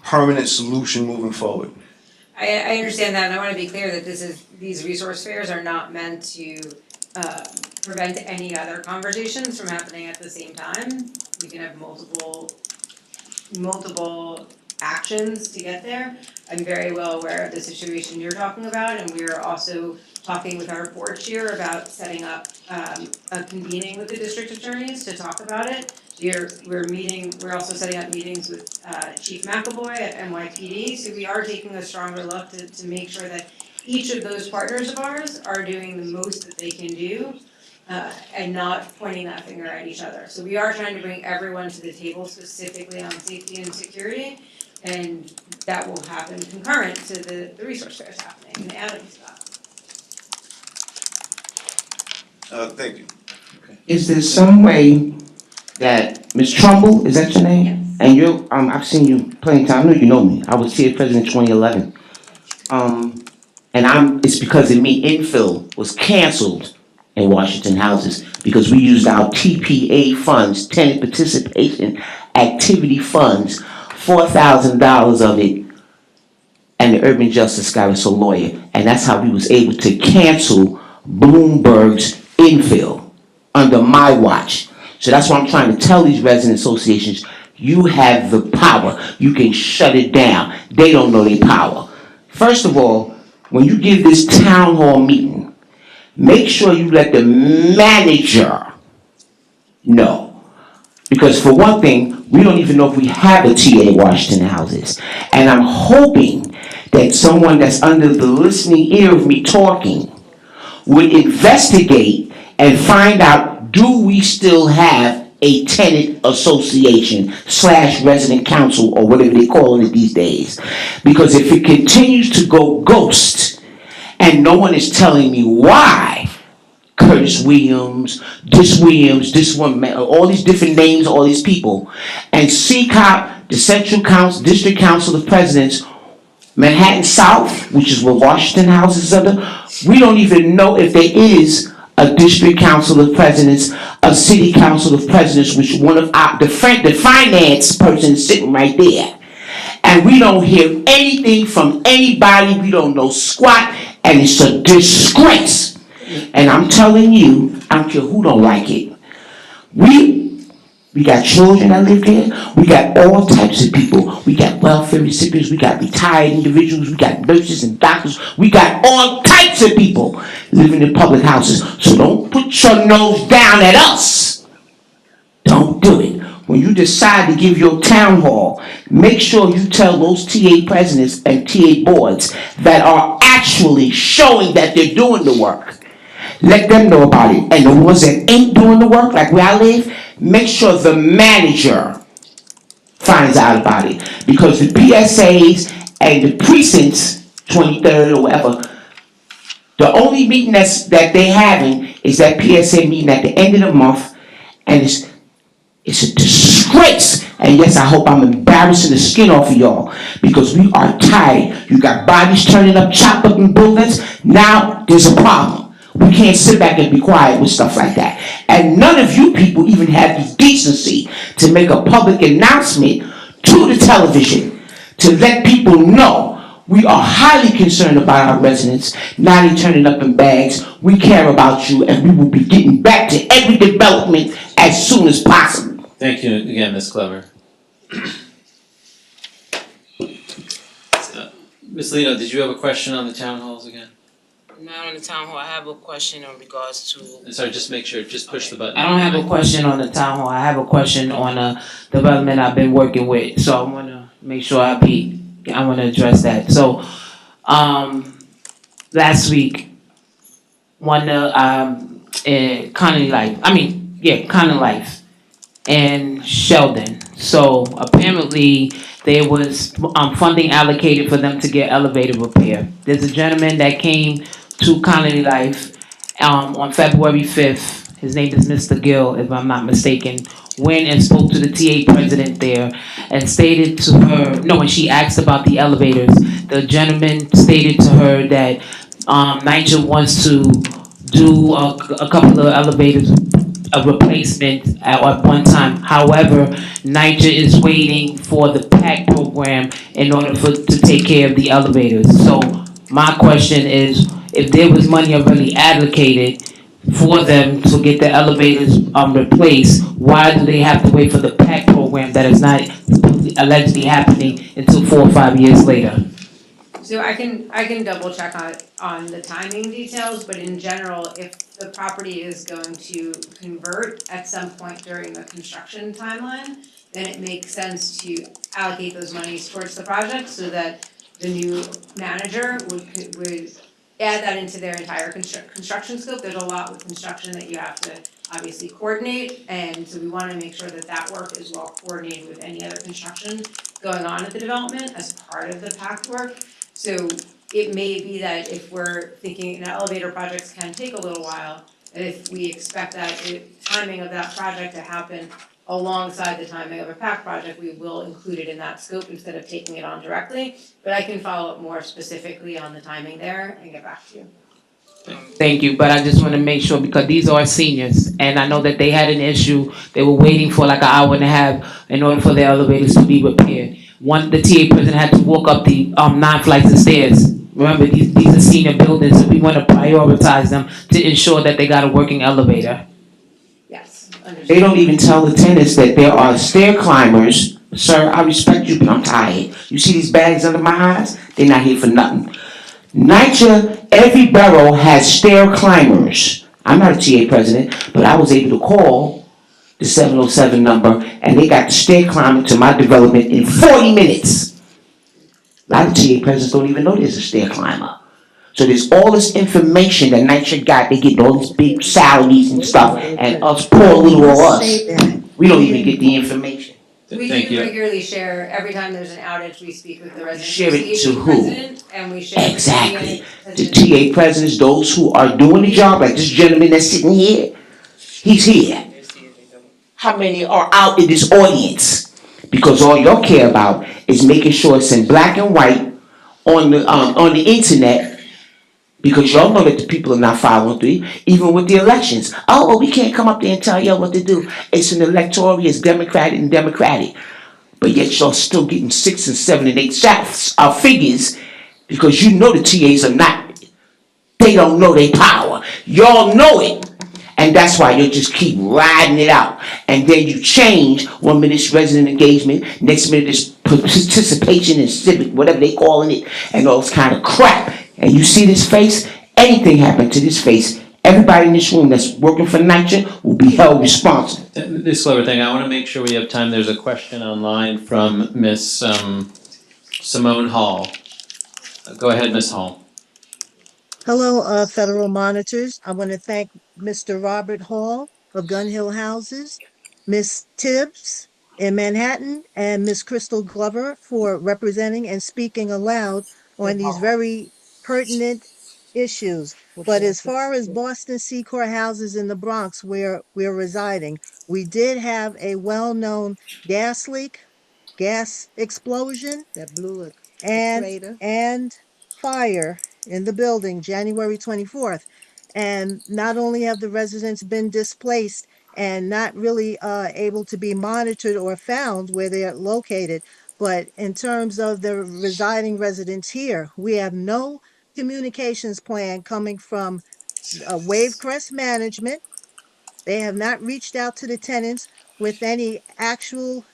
L: permanent solution moving forward.
I: I understand that, and I wanna be clear that these resource fairs are not meant to prevent any other conversations from happening at the same time. We can have multiple actions to get there. I'm very well aware of the situation you're talking about, and we are also talking with our board chair about setting up a convening with the district attorneys to talk about it. We're also setting up meetings with Chief McAvoy at NYPD, so we are taking a stronger look to make sure that each of those partners of ours are doing the most that they can do and not pointing that finger at each other. So we are trying to bring everyone to the table specifically on safety and security, and that will happen concurrent to the resource fairs happening in the Adams stuff.
L: Thank you.
G: Is there some way that, Ms. Trumbull, is that your name?
I: Yes.
G: And you're, I've seen you plenty of times, I know you know me, I was TA president in 2011. And it's because of me, infill was canceled in Washington houses because we used our TPA funds, tenant participation activity funds, $4,000 of it, and the urban justice got us a lawyer, and that's how we was able to cancel Bloomberg's infill under my watch. So that's why I'm trying to tell these resident associations, you have the power, you can shut it down. They don't know their power. First of all, when you give this town hall meeting, make sure you let the manager know. Because for one thing, we don't even know if we have a TA Washington houses. And I'm hoping that someone that's under the listening ear of me talking would investigate and find out, do we still have a tenant association / resident council or whatever they're calling it these days? Because if it continues to go ghost and no one is telling me why, Curtis Williams, this one, all these different names, all these people, and CCOP, the Central Council, District Council of Presidents, Manhattan South, which is where Washington House is under, we don't even know if there is a District Council of Presidents, a City Council of Presidents, which one of the finance person is sitting right there. And we don't hear anything from anybody, we don't know squat, and it's a disgrace. And I'm telling you, I don't care who don't like it. We got children that live there. We got all types of people. We got welfare recipients. We got retired individuals. We got nurses and doctors. We got all types of people living in public houses. So don't put your nose down at us. Don't do it. When you decide to give your town hall, make sure you tell those TA presidents and TA boards that are actually showing that they're doing the work. Let them know about it. And the ones that ain't doing the work, like where I live, make sure the manager finds out about it. Because the PSAs and the precincts, 23rd or whatever, the only meeting that they're having is that PSA meeting at the end of the month, and it's a disgrace. And yes, I hope I'm embarrassing the skin off of y'all, because we are tired. You got bodies turning up, chopped up in buildings. Now there's a problem. We can't sit back and be quiet with stuff like that. And none of you people even have the decency to make a public announcement to the television to let people know we are highly concerned about our residents, not in turning up in bags. We care about you, and we will be getting back to every development as soon as possible.
A: Thank you again, Ms. Clever. Ms. Lino, did you have a question on the town halls again?
K: Not on the town hall, I have a question in regards to.
A: Sorry, just make sure, just push the button.
K: I don't have a question on the town hall, I have a question on a development I've been working with, so I wanna make sure I wanna address that. So, last week, Conley Life in Sheldon. So apparently there was funding allocated for them to get elevator repair. There's a gentleman that came to Conley Life on February 5th. His name is Mr. Gill, if I'm not mistaken. Went and spoke to the TA president there and stated to her, when she asked about the elevators, the gentleman stated to her that NYCHA wants to do a couple of elevators a replacement at one time. However, NYCHA is waiting for the PAC program in order to take care of the elevators. So my question is, if there was money already allocated for them to get the elevators replaced, why do they have to wait for the PAC program that is not allegedly happening until 4 or 5 years later?
I: So I can double check on the timing details, but in general, if the property is going to convert at some point during the construction timeline, then it makes sense to allocate those monies towards the project so that the new manager would add that into their entire construction scope. There's a lot with construction that you have to obviously coordinate, and so we wanna make sure that that work is well coordinated with any other construction going on at the development as part of the PAC work. So it may be that if we're thinking, elevator projects can take a little while, and if we expect that timing of that project to happen alongside the timing of a PAC project, we will include it in that scope instead of taking it on directly. But I can follow up more specifically on the timing there and get back to you.
K: Thank you, but I just wanna make sure, because these are seniors, and I know that they had an issue, they were waiting for like an hour and a half in order for their elevators to be repaired. The TA president had to walk up the 9 flights of stairs. Remember, these are senior buildings, and we wanna prioritize them to ensure that they got a working elevator.
I: Yes,
G: They
I: understood.
G: don't even tell the tenants that there are stair climbers. Sir, I respect you, but I'm tired. You see these bags under my eyes? They're not here for nothing. NYCHA, every borough has stair climbers. I'm not a TA president, but I was able to call the 707 number, and they got the stair climber to my development in 40 minutes. A lot of TA presidents don't even know there's a stair climber. So there's all this information that NYCHA got. They get all these big salaries and stuff, and us poor little us, we don't even get the information.
I: We
A: Thank
I: do
A: you.
I: regularly share, every time there's an outage, we speak with the resident
G: Share it to
I: association
G: who?
I: president, and we share with the
G: Exactly.
I: TA
G: The
I: president.
G: TA presidents, those who are doing the job, like this gentleman that's sitting here, he's here. How many are out in this audience? Because all y'all care about is making sure it's in black and white on the internet, because y'all know that the people are not following through, even with the elections. Oh, well, we can't come up there and tell y'all what to do. It's an electoral, it's Democratic and Democratic. But yet y'all still getting 6 and 7 and 8 figures, because you know the TAs are not, they don't know their power. Y'all know it. And that's why you just keep riding it out. And then you change, 1 minute it's resident engagement, next minute it's participation in civic, whatever they calling it, and all this kind of crap. And you see this face, anything happen to this face, everybody in this room that's working for NYCHA will be held responsible.
A: Ms. Cleverthing, I wanna make sure we have time, there's a question online from Miss Simone Hall. Go ahead, Miss Hall.
M: Hello, federal monitors. I want to thank Mr. Robert Hall of Gun Hill Houses, Miss Tibbs in Manhattan, and Miss Crystal Glover for representing and speaking aloud on these very pertinent issues. But as far as Boston Secor houses in the Bronx where we're residing, we did have a well-known gas leak, gas explosion that blew a and fire in the building January 24th. And not only have the residents been displaced and not really able to be monitored or found where they're located, but in terms of the residing residents here, we have no communications plan coming from Wavecrest Management. They have not reached out to the tenants with any actual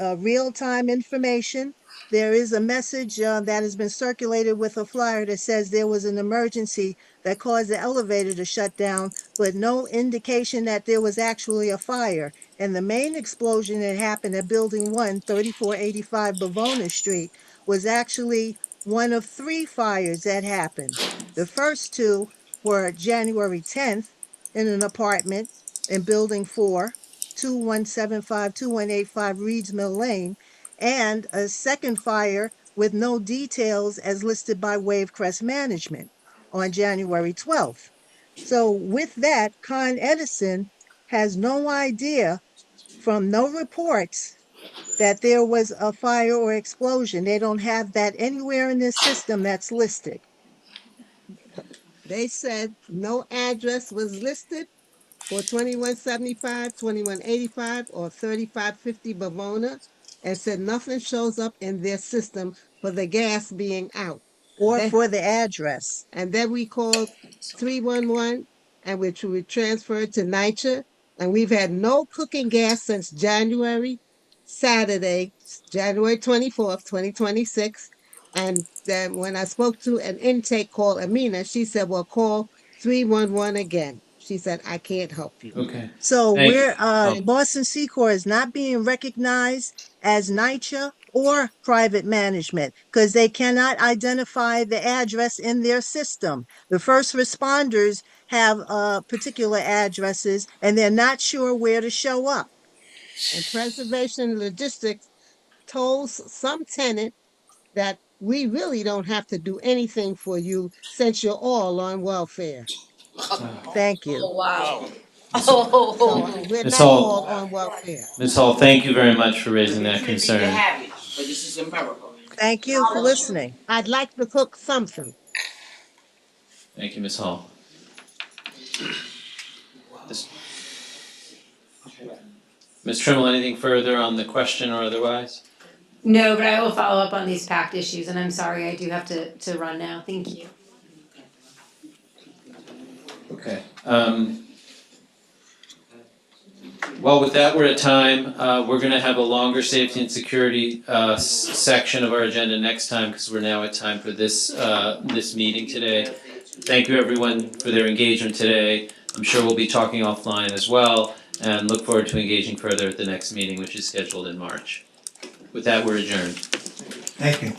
M: real-time information. There is a message that has been circulated with a flyer that says there was an emergency that caused the elevator to shut down, but no indication that there was actually a fire. And the main explosion that happened at Building 1, 3485 Bavona Street, was actually one of 3 fires that happened. The first 2 were January 10th in an apartment in Building 4, 2175, 2185 Reeds Mill Lane, and a second fire with no details as listed by Wavecrest Management on January 12th. So with that, Con Edison has no idea from no reports that there was a fire or explosion. They don't have that anywhere in this system that's listed. They said no address was listed
N: for 2175, 2185, or 3550 Bavona, and said nothing shows up in their system for the gas being out.
M: Or
N: They-
M: for the address.
N: And then we called 311, and which we transferred to NYCHA, and we've had no cooking gas since Saturday, January 24th, 2026. And then when I spoke to an intake called Amina, she said, well, call 311 again. She said, I can't help you.
A: Okay.
M: So
A: Thank you.
M: Boston Secor is not being recognized as NYCHA or private management because they cannot identify the address in their system. The first responders have particular addresses and they're not sure where to show up.
N: And Preservation Logistics told some tenant that we really don't have to do anything for you since you're all on welfare.
M: Thank you.
H: Wow.
N: So we're
A: Ms.
N: not
A: Hall.
N: all on welfare.
A: Ms. Hall, thank you very much for raising that
K: But this
A: concern.
K: is a miracle.
M: Thank you for listening.
N: I'd like to cook something.
A: Thank you, Ms. Hall. Ms. Trimble, anything further on the question or otherwise?
I: No, but I will follow up on these PACT issues, and I'm sorry, I do have to run now. Thank you.
A: Okay. Well, with that, we're at time. We're gonna have a longer safety and security section of our agenda next time because we're now at time for this meeting today. Thank you, everyone, for their engagement today. I'm sure we'll be talking offline as well, and look forward to engaging further at the next meeting, which is scheduled in March. With that, we're adjourned.
D: Thank you.